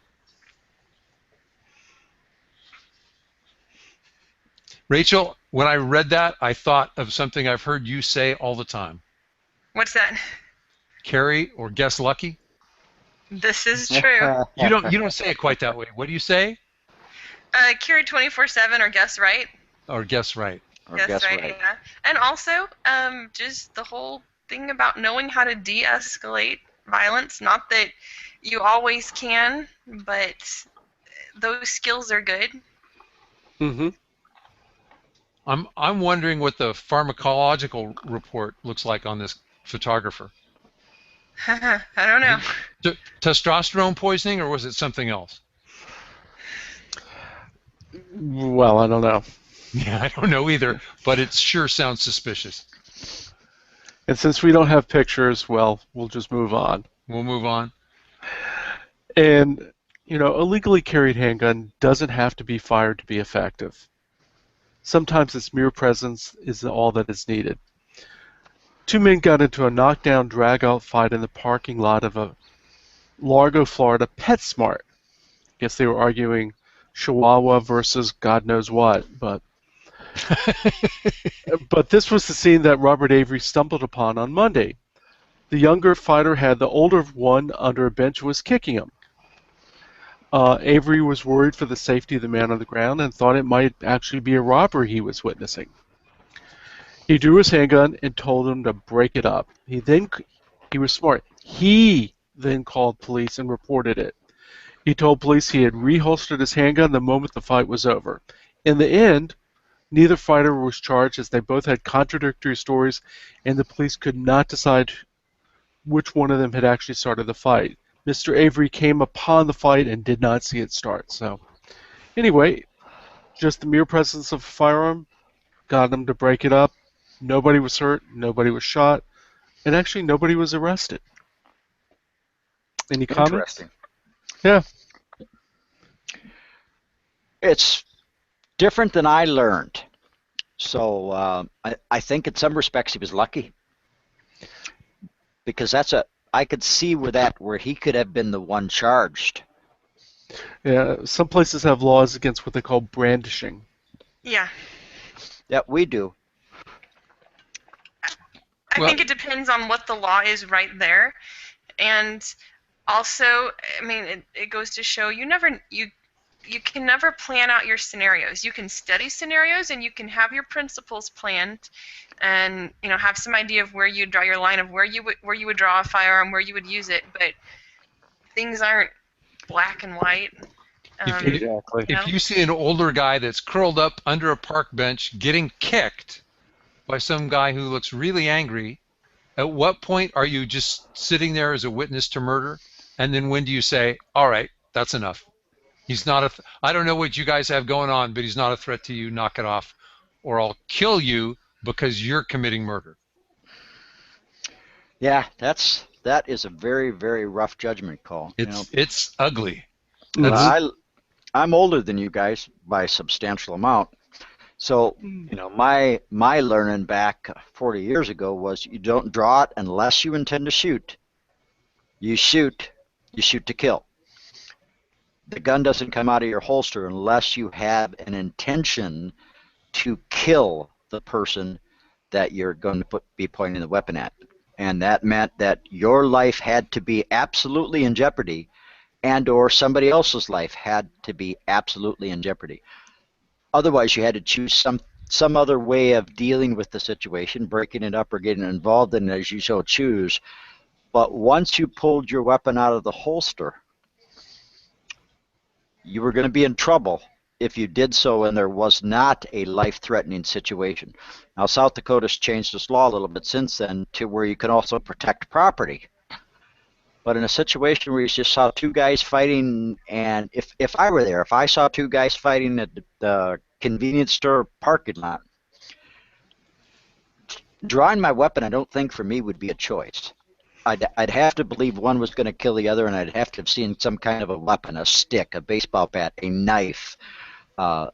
Rachel, when I read that, I thought of something I've heard you say all the time. What's that? Carry or guess lucky? This is true. You don't say it quite that way. What do you say? Carry 24/7 or guess right. Or guess right. Or Guess right. Yeah. And also, just the whole thing about knowing how to de-escalate violence. Not that you always can, but those skills are good. Mm-hmm. I'm wondering what the pharmacological report looks like on this photographer. I don't know. Testosterone poisoning, or was it something else? Well, I don't know. Yeah, I don't know either, but it sure sounds suspicious. And since we don't have pictures, well, we'll just move on. We'll move on. And, a legally carried handgun doesn't have to be fired to be effective. Sometimes its mere presence is all that is needed. 2 men got into a knockdown, drag-out fight in the parking lot of a Largo, Florida PetSmart. I guess they were arguing Chihuahua versus God knows what, but this was the scene that Robert Avery stumbled upon on Monday. The younger fighter had the older one under a bench and was kicking him. Avery was worried for the safety of the man on the ground and thought it might actually be a robbery he was witnessing. He drew his handgun and told him to break it up. He was smart. He then called police and reported it. He told police he had reholstered his handgun the moment the fight was over. In the end, neither fighter was charged as they both had contradictory stories and the police could not decide which one of them had actually started the fight. Mr. Avery came upon the fight and did not see it start. So, anyway, just the mere presence of a firearm got them to break it up. Nobody was hurt, nobody was shot, and actually nobody was arrested. Any comments? Interesting. Yeah. It's different than I learned. So I think in some respects he was lucky. Because I could see where he could have been the one charged. Yeah, some places have laws against what they call brandishing. Yeah. Yeah, we do. I think it depends on what the law is right there. And also, I mean, it goes to show you can never plan out your scenarios. You can study scenarios and you can have your principles planned and, you know, have some idea of where you draw your line of where you would draw a firearm, where you would use it, but things aren't black and white. Exactly. If you see an older guy that's curled up under a park bench getting kicked by some guy who looks really angry, at what point are you just sitting there as a witness to murder? And then when do you say, all right, that's enough? He's not I don't know what you guys have going on, but he's not a threat to you. Knock it off, or I'll kill you because you're committing murder. Yeah, that is a very, very rough judgment call. It's ugly. I'm older than you guys by a substantial amount. So, you know, my learning back 40 years ago was you don't draw it unless you intend to shoot. You shoot to kill. The gun doesn't come out of your holster unless you have an intention to kill the person that you're going to be pointing the weapon at. And that meant that your life had to be absolutely in jeopardy, and or somebody else's life had to be absolutely in jeopardy. Otherwise, you had to choose some other way of dealing with the situation, breaking it up or getting involved in it as you so choose. But once you pulled your weapon out of the holster, you were going to be in trouble if you did so and there was not a life-threatening situation. Now, South Dakota's changed its law a little bit since then to where you can also protect property. But in a situation where you just saw two guys fighting, and if I were there, if I saw two guys fighting at the convenience store parking lot, drawing my weapon, I don't think for me would be a choice. I'd have to believe one was going to kill the other, and I'd have to have seen some kind of a weapon, a stick, a baseball bat, a knife,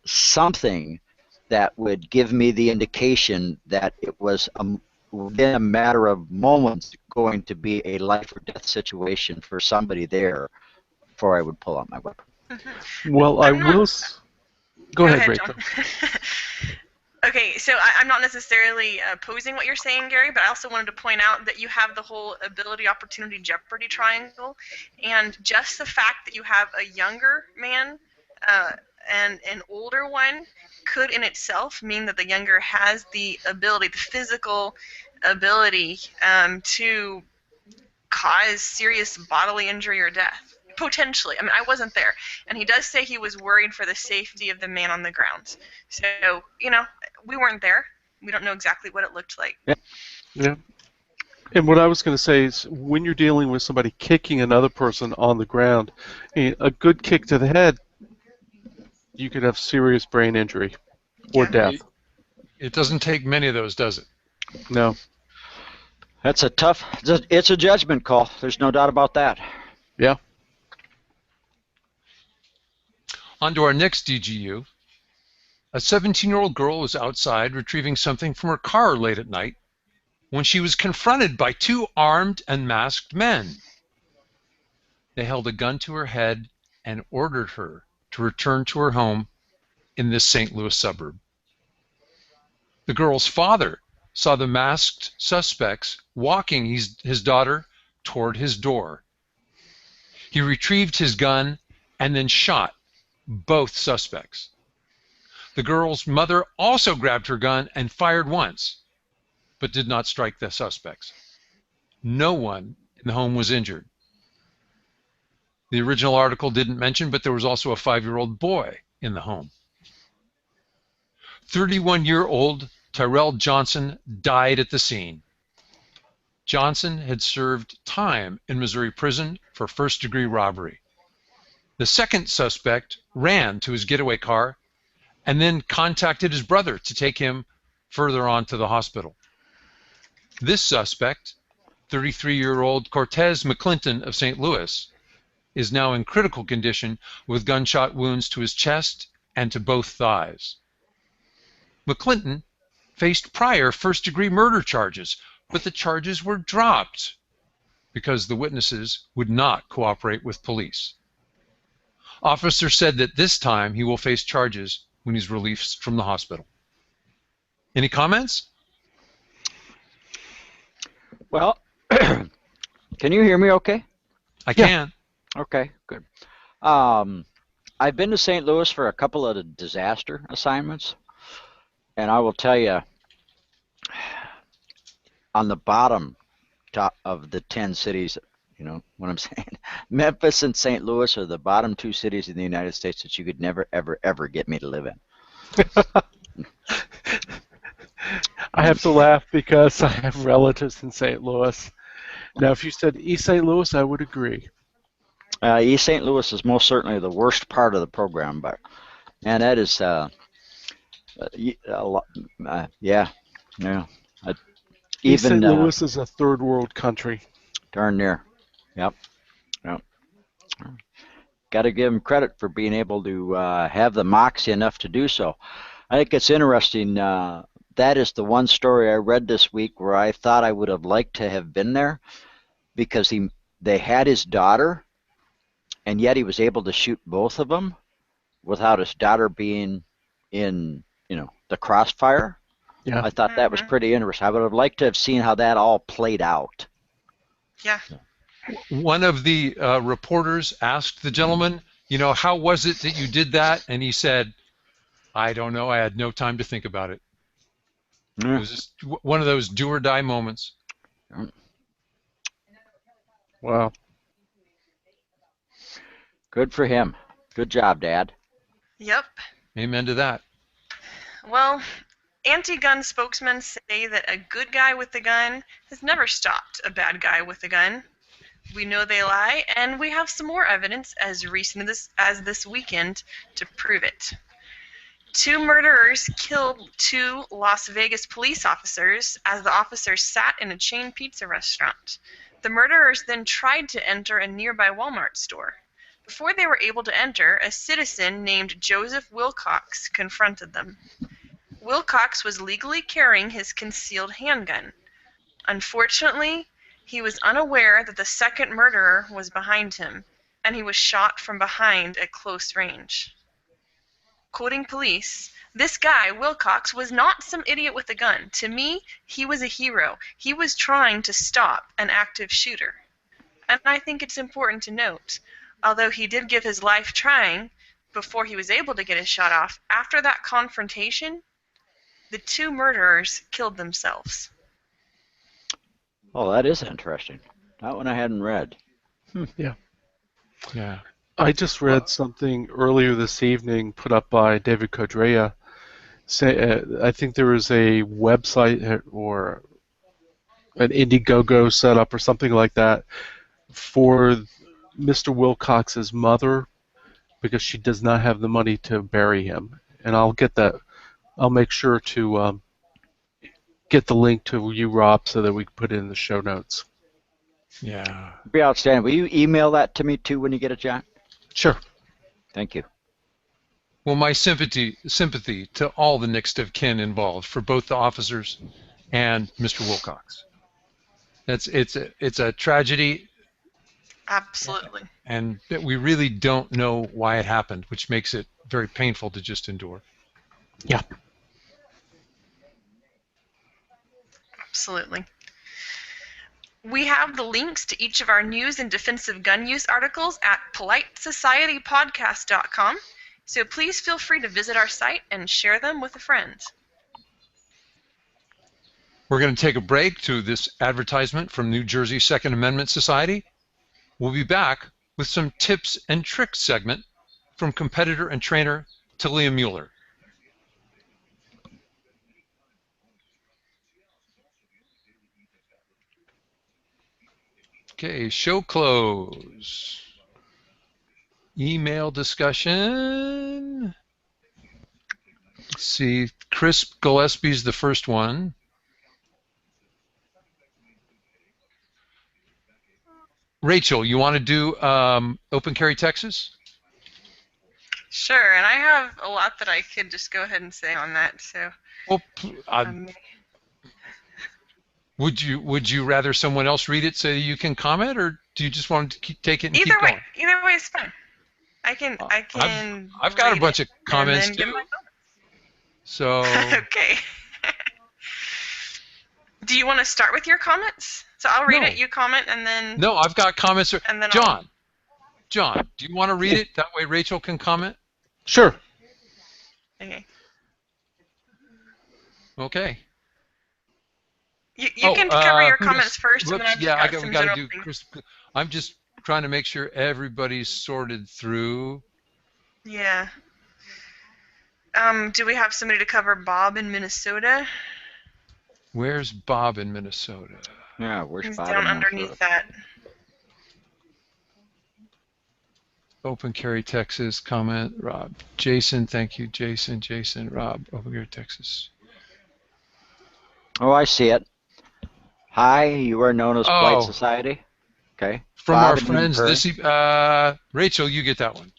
something that would give me the indication that it was within a matter of moments going to be a life or death situation for somebody there before I would pull out my weapon. Well, I will... Go ahead, Rachel. Okay, so I'm not necessarily opposing what you're saying, Gary, but I also wanted to point out that you have the whole ability, opportunity, jeopardy triangle, and just the fact that you have a younger man and an older one could in itself mean that the younger has the ability, the physical ability to cause serious bodily injury or death. Potentially. I mean, I wasn't there. And he does say he was worried for the safety of the man on the ground. So, you know, we weren't there. We don't know exactly what it looked like. Yeah. And what I was going to say is when you're dealing with somebody kicking another person on the ground, a good kick to the head, you could have serious brain injury or death. It doesn't take many of those, does it? No. That's a tough, it's a judgment call. There's no doubt about that. Yeah. On to our next DGU. A 17-year-old girl was outside retrieving something from her car late at night when she was confronted by two armed and masked men. They held a gun to her head and ordered her to return to her home in this St. Louis suburb. The girl's father saw the masked suspects walking his daughter toward his door. He retrieved his gun and then shot both suspects. The girl's mother also grabbed her gun and fired once, but did not strike the suspects. No one in the home was injured. The original article didn't mention, but there was also a 5-year-old boy in the home. 31-year-old Tyrell Johnson died at the scene. Johnson had served time in Missouri prison for first-degree robbery. The second suspect ran to his getaway car and then contacted his brother to take him further on to the hospital. This suspect, 33-year-old Cortez McClinton of St. Louis, is now in critical condition with gunshot wounds to his chest and to both thighs. McClinton faced prior first-degree murder charges, but the charges were dropped because the witnesses would not cooperate with police. Officers said that this time he will face charges when he's released from the hospital. Any comments? Well, can you hear me okay? I can. Okay, good. I've been to St. Louis for a couple of disaster assignments, and I will tell you, on the bottom top of the 10 cities, you know what I'm saying? Memphis and St. Louis are the bottom 2 cities in the United States that you could never, ever, ever get me to live in. I have to laugh because I have relatives in St. Louis. Now, if you said East St. Louis, I would agree. East St. Louis is most certainly the worst part of the program, but and that is, yeah. East St. Louis is a third world country. Darn near. Yep. Got to give them credit for being able to have the moxie enough to do so. I think it's interesting. That is the one story I read this week where I thought I would have liked to have been there, because they had his daughter, and yet he was able to shoot both of them without his daughter being in, the crossfire. Yeah. I thought that was pretty interesting. I would have liked to have seen how that all played out. Yeah. One of the reporters asked the gentleman, how was it that you did that? And he said, I don't know. I had no time to think about it. Yeah. It was just one of those do or die moments. Wow. Good for him. Good job, Dad. Yep. Amen to that. Well, anti-gun spokesmen say that a good guy with a gun has never stopped a bad guy with a gun. We know they lie, and we have some more evidence as recent as this weekend to prove it. 2 murderers killed 2 Las Vegas police officers as the officers sat in a chain pizza restaurant. The murderers then tried to enter a nearby Walmart store. Before they were able to enter, a citizen named Joseph Wilcox confronted them. Wilcox was legally carrying his concealed handgun. Unfortunately, he was unaware that the second murderer was behind him, and he was shot from behind at close range. Quoting police, "This guy, Wilcox, was not some idiot with a gun. To me, he was a hero. He was trying to stop an active shooter." And I think it's important to note, although he did give his life trying before he was able to get his shot off, after that confrontation, the 2 murderers killed themselves. Oh, that is interesting. That one I hadn't read. Yeah. Yeah. I just read something earlier this evening put up by David Codrea. I think there was a website or an Indiegogo set up or something like that for Mr. Wilcox's mother, because she does not have the money to bury him. And I'll get that. I'll make sure to get the link to you, Rob, so that we can put it in the show notes. Yeah. Be outstanding. Will you email that to me too when you get a chance? Sure. Thank you. Well, my sympathy to all the next of kin involved, for both the officers and Mr. Wilcox. It's a tragedy. Absolutely. And that we really don't know why it happened, which makes it very painful to just endure. Yeah. Absolutely. We have the links to each of our news and defensive gun use articles at politesocietypodcast.com, so please feel free to visit our site and share them with a friend. We're going to take a break to this advertisement from New Jersey Second Amendment Society. We'll be back with some tips and tricks segment from competitor and trainer Talia Mueller. Okay, show close. Email discussion. Let's see, Chris Gillespie's the first one. Rachel, you want to do Open Carry Texas? Sure, and I have a lot that I could just go ahead and say on that. So, well, would you rather someone else read it so you can comment, or do you just want to take it and keep going? Either way is fine. I can. I've got a bunch of comments too. So. Okay. Do you want to start with your comments? So I'll read it, you comment, and then... No, I've got comments. And then John, do you want to read it? That way Rachel can comment? Sure. Okay. Okay. You can cover your comments first, and then I've got some general things. I'm just trying to make sure everybody's sorted through. Yeah. Do we have somebody to cover Bob in Minnesota? Where's Bob in Minnesota? Yeah, where's He's Bob down in underneath Minnesota? that. Open Carry Texas, comment, Rob. Jason, thank you. Jason, Rob, Open Carry Texas. Oh, I see it. Hi, you are known as Polite Society. Okay. From Bob our friends, Rachel, you get that one.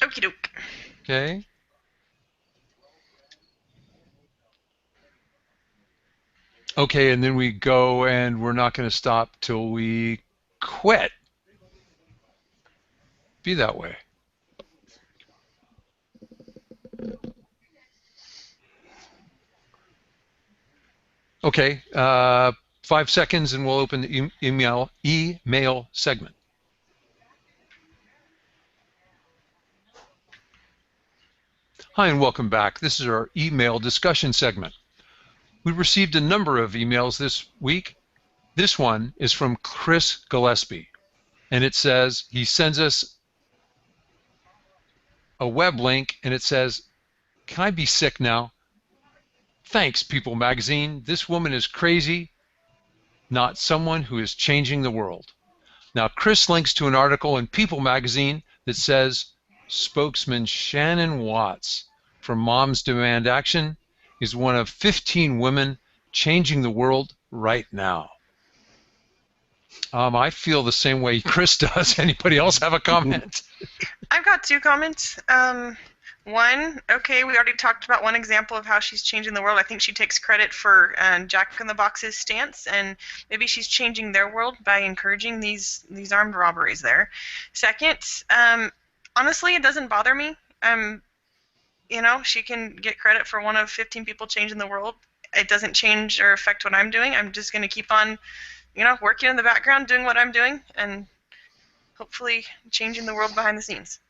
Okie doke. Okay. Okay, and then we go, and we're not going to stop till we quit. Be that way. Okay, 5 seconds, and we'll open the email segment. Hi, and welcome back. This is our email discussion segment. We received a number of emails this week. This one is from Chris Gillespie, and it says, he sends us a web link, and it says, "Can I be sick now? Thanks, People Magazine. This woman is crazy, not someone who is changing the world." Now, Chris links to an article in People Magazine that says, spokesman Shannon Watts from Moms Demand Action is one of 15 women changing the world right now. I feel the same way Chris does. Anybody else have a comment? I've got 2 comments. One, okay, we already talked about one example of how she's changing the world. I think she takes credit for Jack in the Box's stance, and maybe she's changing their world by encouraging these armed robberies there. Second, honestly, it doesn't bother me. You know, she can get credit for one of 15 people changing the world. It doesn't change or affect what I'm doing. I'm just going to keep on, you know, working in the background, doing what I'm doing, and hopefully changing the world behind the scenes.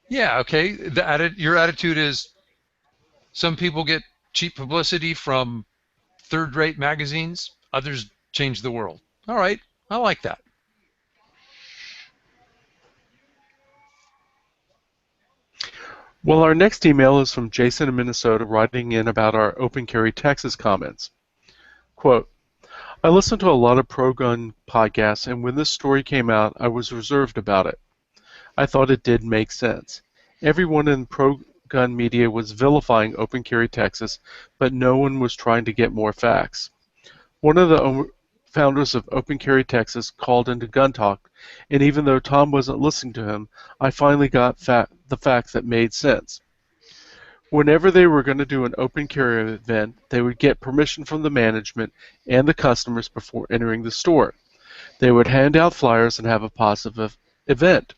Yeah, okay. Your attitude is some people get cheap publicity from third-rate magazines, others change the world. All right, I like that. Well, our next email is from Jason in Minnesota, writing in about our Open Carry Texas comments. Quote, "I listen to a lot of pro-gun podcasts, and when this story came out, I was reserved about it. I thought it did make sense. Everyone in pro-gun media was vilifying Open Carry Texas, but no one was trying to get more facts. One of the founders of Open Carry Texas called into Gun Talk, and even though Tom wasn't listening to him, I finally got the facts that made sense. Whenever they were going to do an open carry event, they would get permission from the management and the customers before entering the store. They would hand out flyers and have a positive event.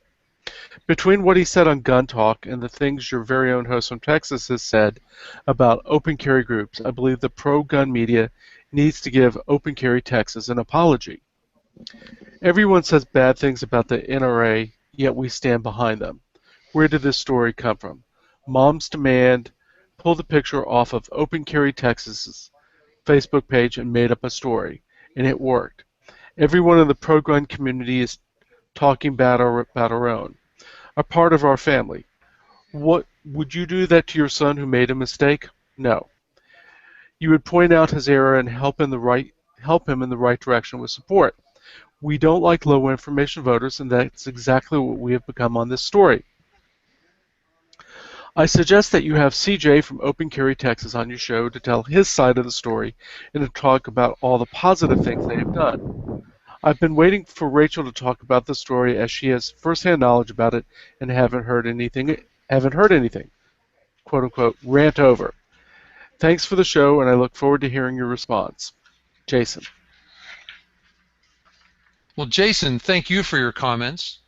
Between what he said on Gun Talk and the things your very own host from Texas has said about open carry groups, I believe the pro-gun media needs to give Open Carry Texas an apology. Everyone says bad things about the NRA, yet we stand behind them. Where did this story come from? Moms Demand pulled the picture off of Open Carry Texas's Facebook page and made up a story, and it worked. Everyone in the pro-gun community is talking about our own, a part of our family. What would you do that to your son who made a mistake? No. You would point out his error and help him in the right direction with support. We don't like low information voters, and that's exactly what we have become on this story. I suggest that you have CJ from Open Carry Texas on your show to tell his side of the story and to talk about all the positive things they have done. I've been waiting for Rachel to talk about the story as she has firsthand knowledge about it and haven't heard anything. Quote unquote, rant over. Thanks for the show, and I look forward to hearing your response. Jason. Well, Jason, thank you for your comments.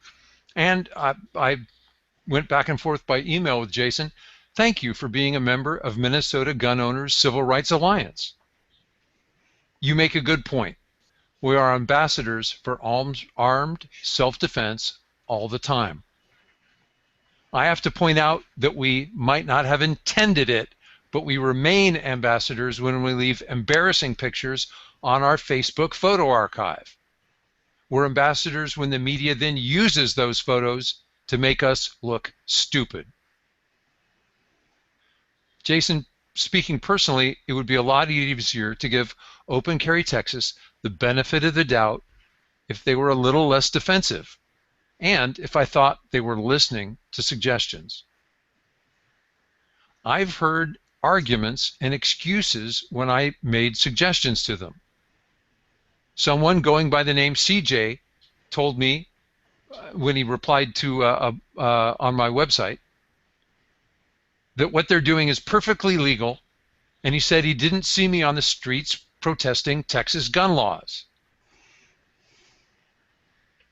And I went back and forth by email with Jason. Thank you for being a member of Minnesota Gun Owners Civil Rights Alliance. You make a good point. We are ambassadors for armed self-defense all the time. I have to point out that we might not have intended it, but we remain ambassadors when we leave embarrassing pictures on our Facebook photo archive. We're ambassadors when the media then uses those photos to make us look stupid. Jason, speaking personally, it would be a lot easier to give Open Carry Texas the benefit of the doubt if they were a little less defensive, and if I thought they were listening to suggestions. I've heard arguments and excuses when I made suggestions to them. Someone going by the name CJ told me when he replied to on my website that what they're doing is perfectly legal, and he said he didn't see me on the streets protesting Texas gun laws.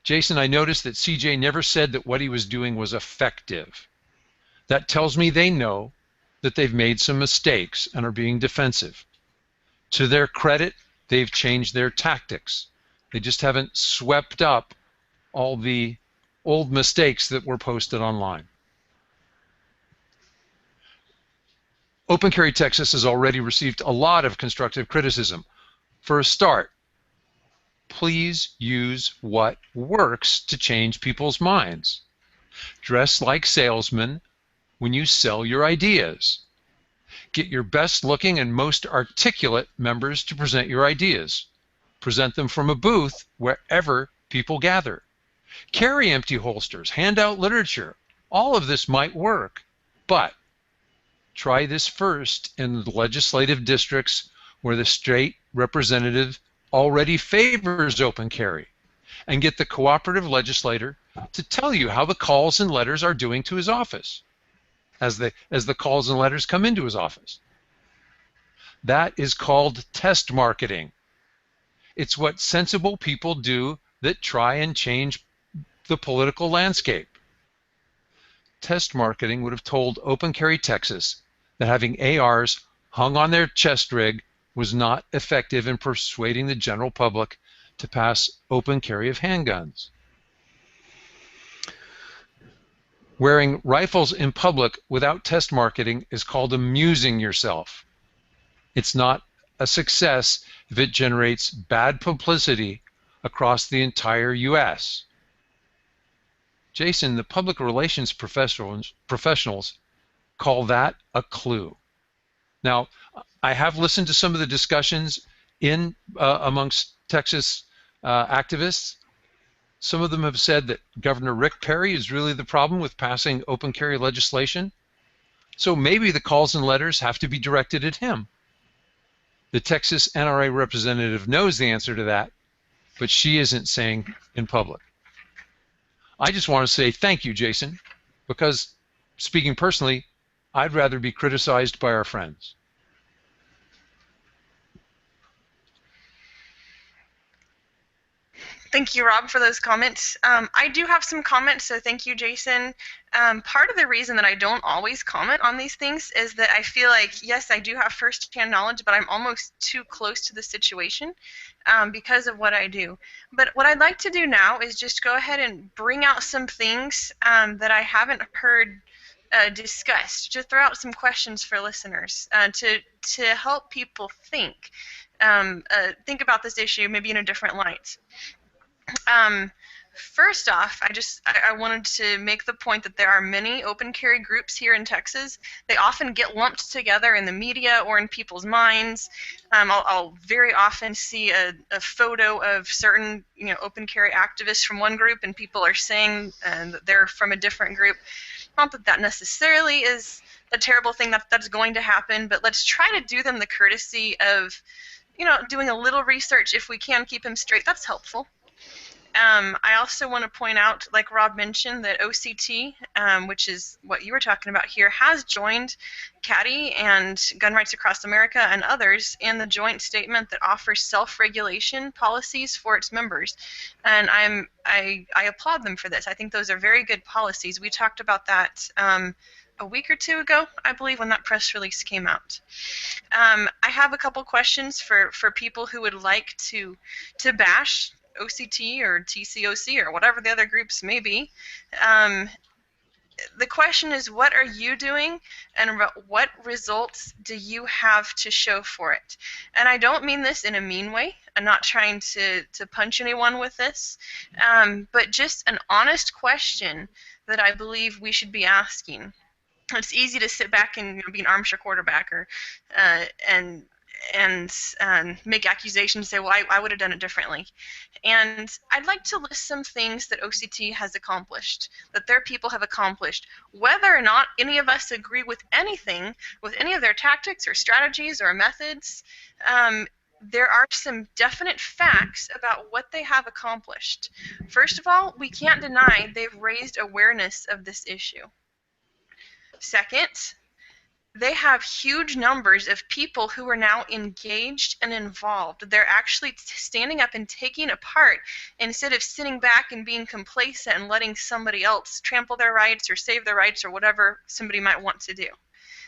Jason, I noticed that CJ never said that what he was doing was effective. That tells me they know that they've made some mistakes and are being defensive. To their credit, they've changed their tactics. They just haven't swept up all the old mistakes that were posted online. Open Carry Texas has already received a lot of constructive criticism. For a start, please use what works to change people's minds. Dress like salesmen when you sell your ideas. Get your best looking and most articulate members to present your ideas. Present them from a booth wherever people gather. Carry empty holsters, hand out literature. All of this might work, but try this first in the legislative districts where the state representative already favors open carry, and get the cooperative legislator to tell you how the calls and letters are doing to his office as the calls and letters come into his office. That is called test marketing. It's what sensible people do that try and change the political landscape. Test marketing would have told Open Carry Texas that having ARs hung on their chest rig was not effective in persuading the general public to pass open carry of handguns. Wearing rifles in public without test marketing is called amusing yourself. It's not a success if it generates bad publicity across the entire U.S. Jason, the public relations professionals call that a clue. Now, I have listened to some of the discussions in amongst Texas activists. Some of them have said that Governor Rick Perry is really the problem with passing open carry legislation. So maybe the calls and letters have to be directed at him. The Texas NRA representative knows the answer to that, but she isn't saying in public. I just want to say thank you, Jason, because speaking personally, I'd rather be criticized by our friends. Thank you, Rob, for those comments. I do have some comments, so thank you, Jason. Part of the reason that I don't always comment on these things is that I feel like, yes, I do have first-hand knowledge, but I'm almost too close to the situation because of what I do. But what I'd like to do now is just go ahead and bring out some things that I haven't heard discussed, to throw out some questions for listeners to help people think about this issue maybe in a different light. First off, I wanted to make the point that there are many open carry groups here in Texas. They often get lumped together in the media or in people's minds. I'll very often see a photo of certain open carry activists from one group, and people are saying that they're from a different group. Not that that necessarily is a terrible thing that's going to happen, but let's try to do them the courtesy of doing a little research. If we can keep them straight, that's helpful. I also want to point out, like Rob mentioned, that OCT, which is what you were talking about here, has joined CADI and Gun Rights Across America and others in the joint statement that offers self-regulation policies for its members. And I applaud them for this. I think those are very good policies. We talked about that a week or two ago, I believe, when that press release came out. I have a couple questions for people who would like to bash OCT or TCOC or whatever the other groups may be. The question is, what are you doing, and what results do you have to show for it? And I don't mean this in a mean way. I'm not trying to punch anyone with this, but just an honest question that I believe we should be asking. It's easy to sit back and be an armchair quarterback and make accusations and say, well, I would have done it differently. And I'd like to list some things that OCT has accomplished, that their people have accomplished. Whether or not any of us agree with anything, with any of their tactics or strategies or methods, there are some definite facts about what they have accomplished. First of all, we can't deny they've raised awareness of this issue. Second, they have huge numbers of people who are now engaged and involved. They're actually standing up and taking a part instead of sitting back and being complacent and letting somebody else trample their rights or save their rights or whatever somebody might want to do.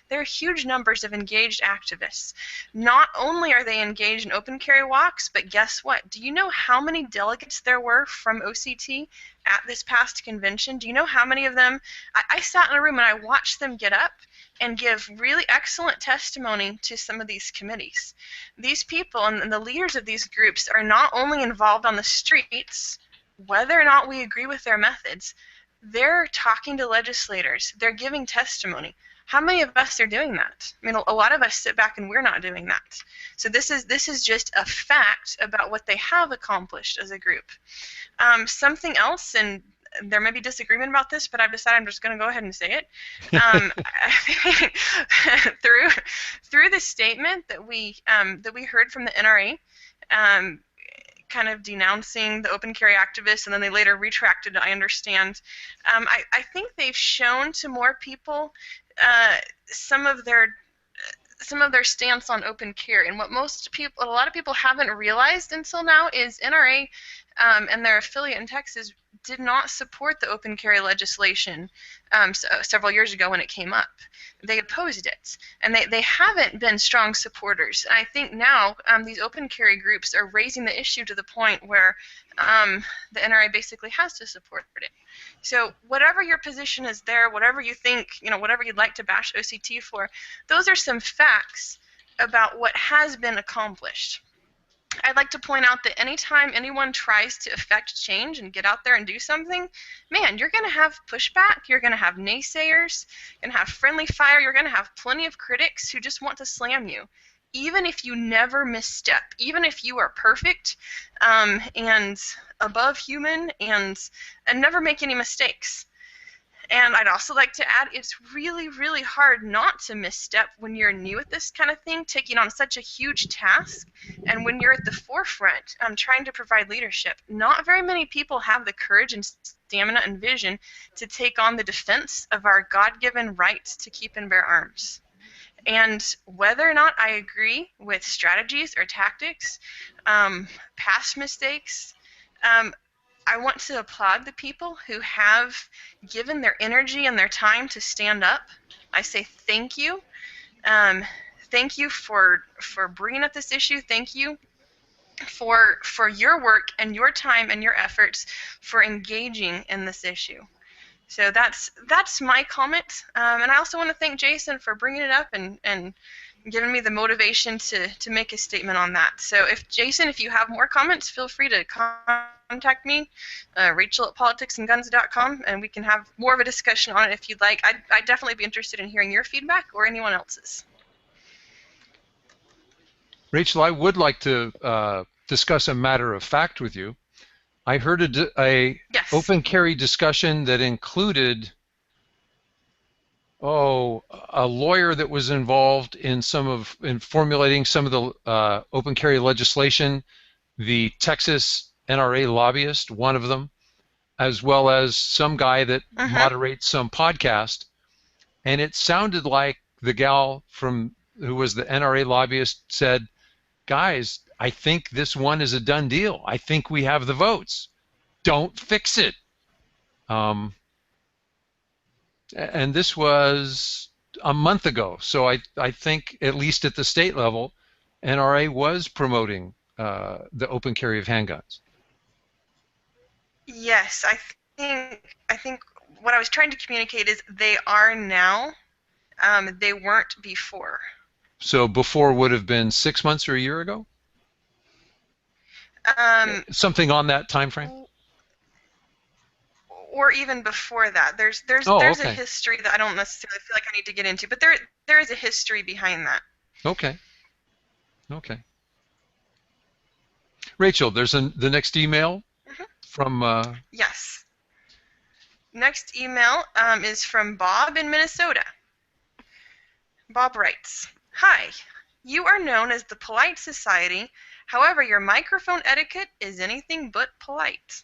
There are huge numbers of engaged activists. Not only are they engaged in open carry walks, but guess what? Do you know how many delegates there were from OCT at this past convention? Do you know how many of them? I sat in a room and I watched them get up and give really excellent testimony to some of these committees. These people and the leaders of these groups are not only involved on the streets, whether or not we agree with their methods, they're talking to legislators, they're giving testimony. How many of us are doing that? I mean, a lot of us sit back and we're not doing that. So this is just a fact about what they have accomplished as a group. Something else, and there may be disagreement about this, but I've decided I'm just going to go ahead and say it. Through the statement that we heard from the NRA, kind of denouncing the open carry activists, and then they later retracted, I understand. I think they've shown to more people some of their stance on open carry, and what a lot of people haven't realized until now is NRA and their affiliate in Texas did not support the open carry legislation several years ago when it came up. They opposed it, and they haven't been strong supporters. And I think now these open carry groups are raising the issue to the point where the NRA basically has to support it. So whatever your position is there, whatever you think, whatever you'd like to bash OCT for, those are some facts about what has been accomplished. I'd like to point out that anytime anyone tries to affect change and get out there and do something, man, you're going to have pushback, you're going to have naysayers, you're going to have friendly fire, you're going to have plenty of critics who just want to slam you. Even if you never misstep, even if you are perfect and above human and never make any mistakes. And I'd also like to add, it's really, really hard not to misstep when you're new at this kind of thing, taking on such a huge task, and when you're at the forefront trying to provide leadership. Not very many people have the courage and stamina and vision to take on the defense of our God-given right to keep and bear arms. And whether or not I agree with strategies or tactics, past mistakes, I want to applaud the people who have given their energy and their time to stand up. I say thank you. Thank you for bringing up this issue. Thank you for your work and your time and your efforts for engaging in this issue. So that's my comment. And I also want to thank Jason for bringing it up and giving me the motivation to make a statement on that. So Jason, if you have more comments, feel free to contact me, Rachel@politicsandguns.com, and we can have more of a discussion on it if you'd like. I'd definitely be interested in hearing your feedback or anyone else's. Rachel, I would like to discuss a matter of fact with you. I heard a yes. open carry discussion that included a lawyer that was involved in formulating some of the open carry legislation, the Texas NRA lobbyist, one of them, as well as some guy that moderates some podcast. And it sounded like the gal who was the NRA lobbyist said, guys, I think this one is a done deal. I think we have the votes. Don't fix it. And this was a month ago. So I think, at least at the state level, NRA was promoting the open carry of handguns. Yes, I think what I was trying to communicate is they are now. They weren't before. So before would have been 6 months or a year ago? Something on that time frame? Or even before that. There's okay. a history that I don't necessarily feel like I need to get into, but there is a history behind that. Okay. Rachel, there's the next email from... Yes. Next email is from Bob in Minnesota. Bob writes, "Hi, you are known as the Polite Society. However, your microphone etiquette is anything but polite.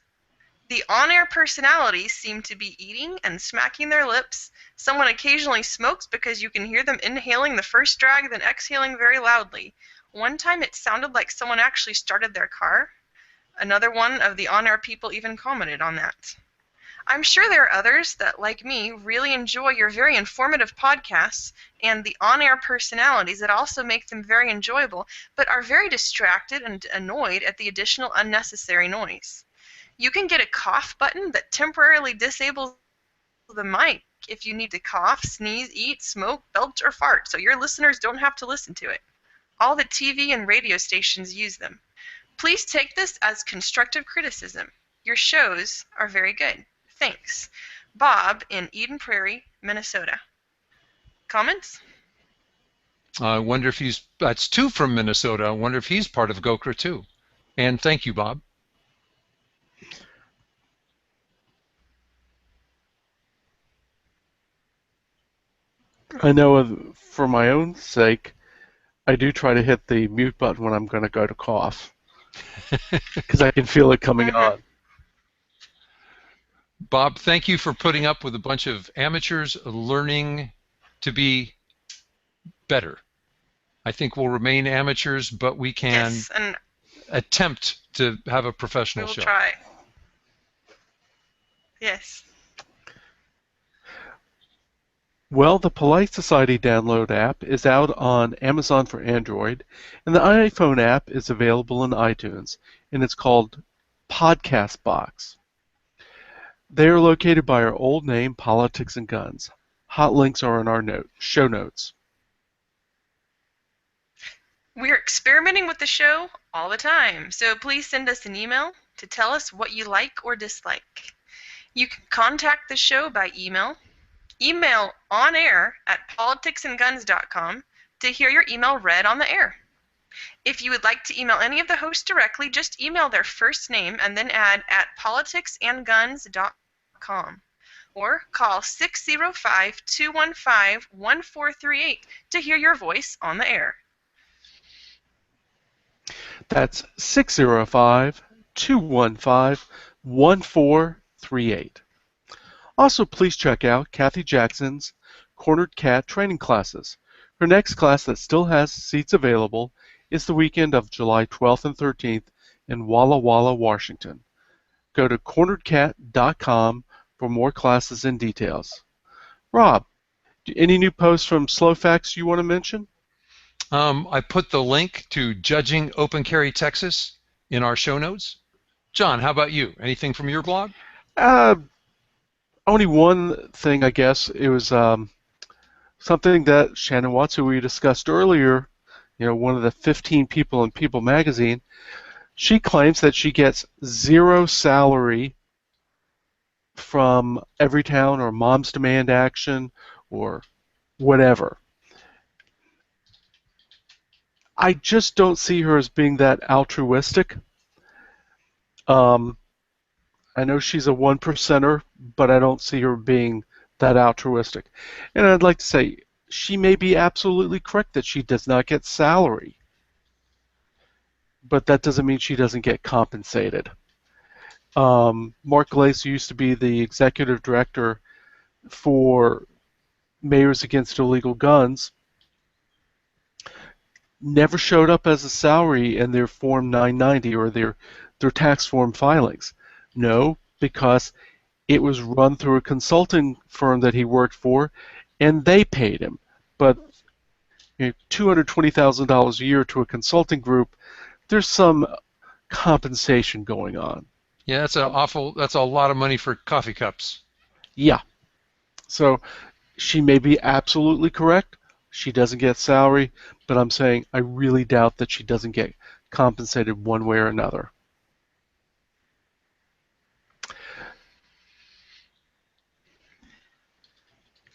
The on-air personalities seem to be eating and smacking their lips. Someone occasionally smokes because you can hear them inhaling the first drag, then exhaling very loudly. One time it sounded like someone actually started their car. Another one of the on-air people even commented on that. I'm sure there are others that, like me, really enjoy your very informative podcasts and the on-air personalities that also make them very enjoyable, but are very distracted and annoyed at the additional unnecessary noise. You can get a cough button that temporarily disables the mic if you need to cough, sneeze, eat, smoke, belch, or fart, so your listeners don't have to listen to it. All the TV and radio stations use them. Please take this as constructive criticism. Your shows are very good. Thanks. Bob in Eden Prairie, Minnesota." Comments? I wonder if that's two from Minnesota. I wonder if he's part of GOCRA too. And thank you, Bob. I know for my own sake, I do try to hit the mute button when I'm going to go to cough because I can feel it coming on. Bob, thank you for putting up with a bunch of amateurs learning to be better. I think we'll remain amateurs, but we can attempt to have a professional show. We will try. Yes. Well, the Polite Society download app is out on Amazon for Android, and the iPhone app is available in iTunes, and it's called Podcast Box. They are located by our old name, Politics and Guns. Hot links are in our show notes. We're experimenting with the show all the time, so please send us an email to tell us what you like or dislike. You can contact the show by email onair@politicsandguns.com to hear your email read on the air. If you would like to email any of the hosts directly, just email their first name and then add @politicsandguns.com. Or call 605-215-1438 to hear your voice on the air. That's 605-215-1438. Also, please check out Kathy Jackson's Cornered Cat training classes. Her next class that still has seats available is the weekend of July 12th and 13th in Walla Walla, Washington. go to corneredcat.com for more classes and details. Rob, any new posts from SlowFax you want to mention? I put the link to Judging Open Carry Texas in our show notes. John, how about you? Anything from your blog? Only one thing, I guess. It was something that Shannon Watts, who we discussed earlier, one of the 15 people in People magazine, she claims that she gets zero salary from Everytown or Moms Demand Action or whatever. I just don't see her as being that altruistic. I know she's a one percenter, but I don't see her being that altruistic. And I'd like to say she may be absolutely correct that she does not get salary, but that doesn't mean she doesn't get compensated. Mark Glaze, who used to be the executive director for Mayors Against Illegal Guns, never showed up as a salary in their Form 990 or their tax form filings. No, because it was run through a consulting firm that he worked for, and they paid him. But $220,000 a year to a consulting group, there's some compensation going on. Yeah, that's a lot of money for coffee cups. Yeah. So she may be absolutely correct. She doesn't get salary, but I'm saying I really doubt that she doesn't get compensated one way or another.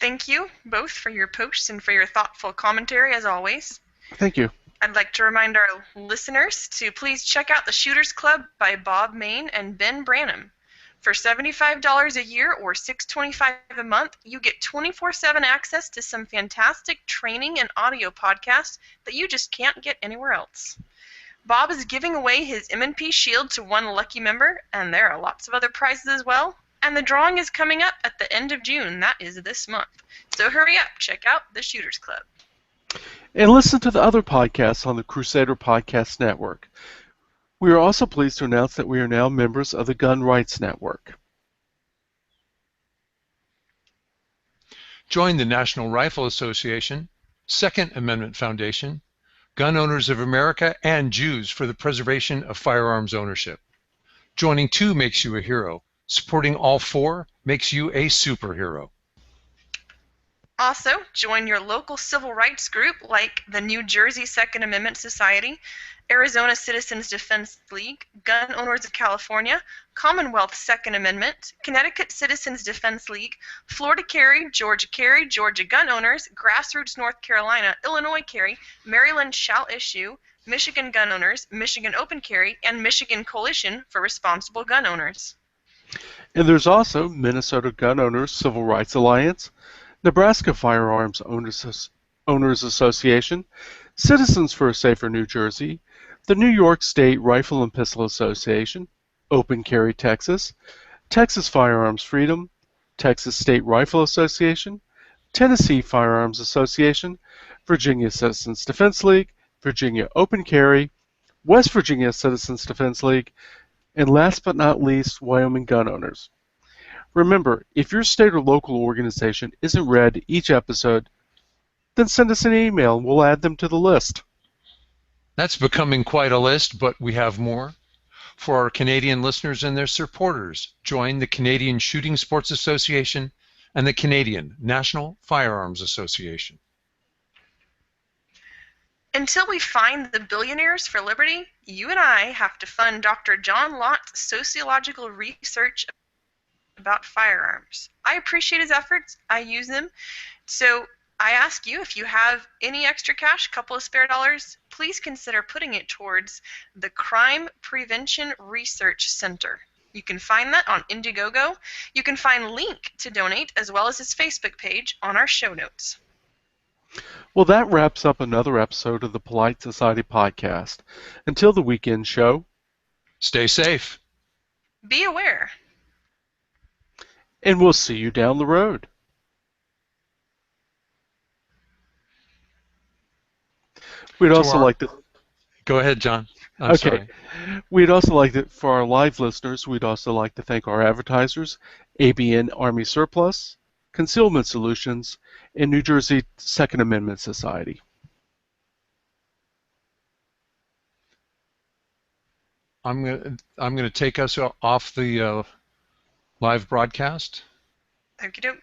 Thank you both for your posts and for your thoughtful commentary, as always. Thank you. I'd like to remind our listeners to please check out The Shooters Club by Bob Main and Ben Branham. For $75 a year or $6.25 a month, you get 24/7 access to some fantastic training and audio podcasts that you just can't get anywhere else. Bob is giving away his M&P Shield to one lucky member, and there are lots of other prizes as well. And the drawing is coming up at the end of June. That is this month. So hurry up. Check out The Shooters Club. And listen to the other podcasts on the Crusader Podcast Network. We are also pleased to announce that we are now members of the Gun Rights Network. Join the National Rifle Association, Second Amendment Foundation, Gun Owners of America, and Jews for the Preservation of Firearms Ownership. Joining two makes you a hero. Supporting all four makes you a superhero. Also, join your local civil rights group like the New Jersey Second Amendment Society, Arizona Citizens Defense League, Gun Owners of California, Commonwealth Second Amendment, Connecticut Citizens Defense League, Florida Carry, Georgia Gun Owners, Grassroots North Carolina, Illinois Carry, Maryland Shall Issue, Michigan Gun Owners, Michigan Open Carry, and Michigan Coalition for Responsible Gun Owners. And there's also Minnesota Gun Owners Civil Rights Alliance, Nebraska Firearms Owners Association, Citizens for a Safer New Jersey, the New York State Rifle and Pistol Association, Open Carry Texas, Texas Firearms Freedom, Texas State Rifle Association, Tennessee Firearms Association, Virginia Citizens Defense League, Virginia Open Carry, West Virginia Citizens Defense League, and last but not least, Wyoming Gun Owners. Remember, if your state or local organization isn't read each episode, then send us an email and we'll add them to the list. That's becoming quite a list, but we have more. For our Canadian listeners and their supporters, join the Canadian Shooting Sports Association and the Canadian National Firearms Association. Until we find the billionaires for liberty, you and I have to fund Dr. John Lott's sociological research about firearms. I appreciate his efforts. I use them. So I ask you, if you have any extra cash, a couple of spare dollars, please consider putting it towards the Crime Prevention Research Center. You can find that on Indiegogo. You can find a link to donate as well as his Facebook page on our show notes. Well, that wraps up another episode of the Polite Society podcast. Until the weekend show, stay safe. Be aware. And we'll see you down the road. We'd also like to Go ahead, John. I'm Okay. sorry. We'd also like to, for our live listeners, we'd also like to thank our advertisers, ABN Army Surplus, Concealment Solutions, and New Jersey Second Amendment Society. I'm gonna take us off the live broadcast. Okie doke.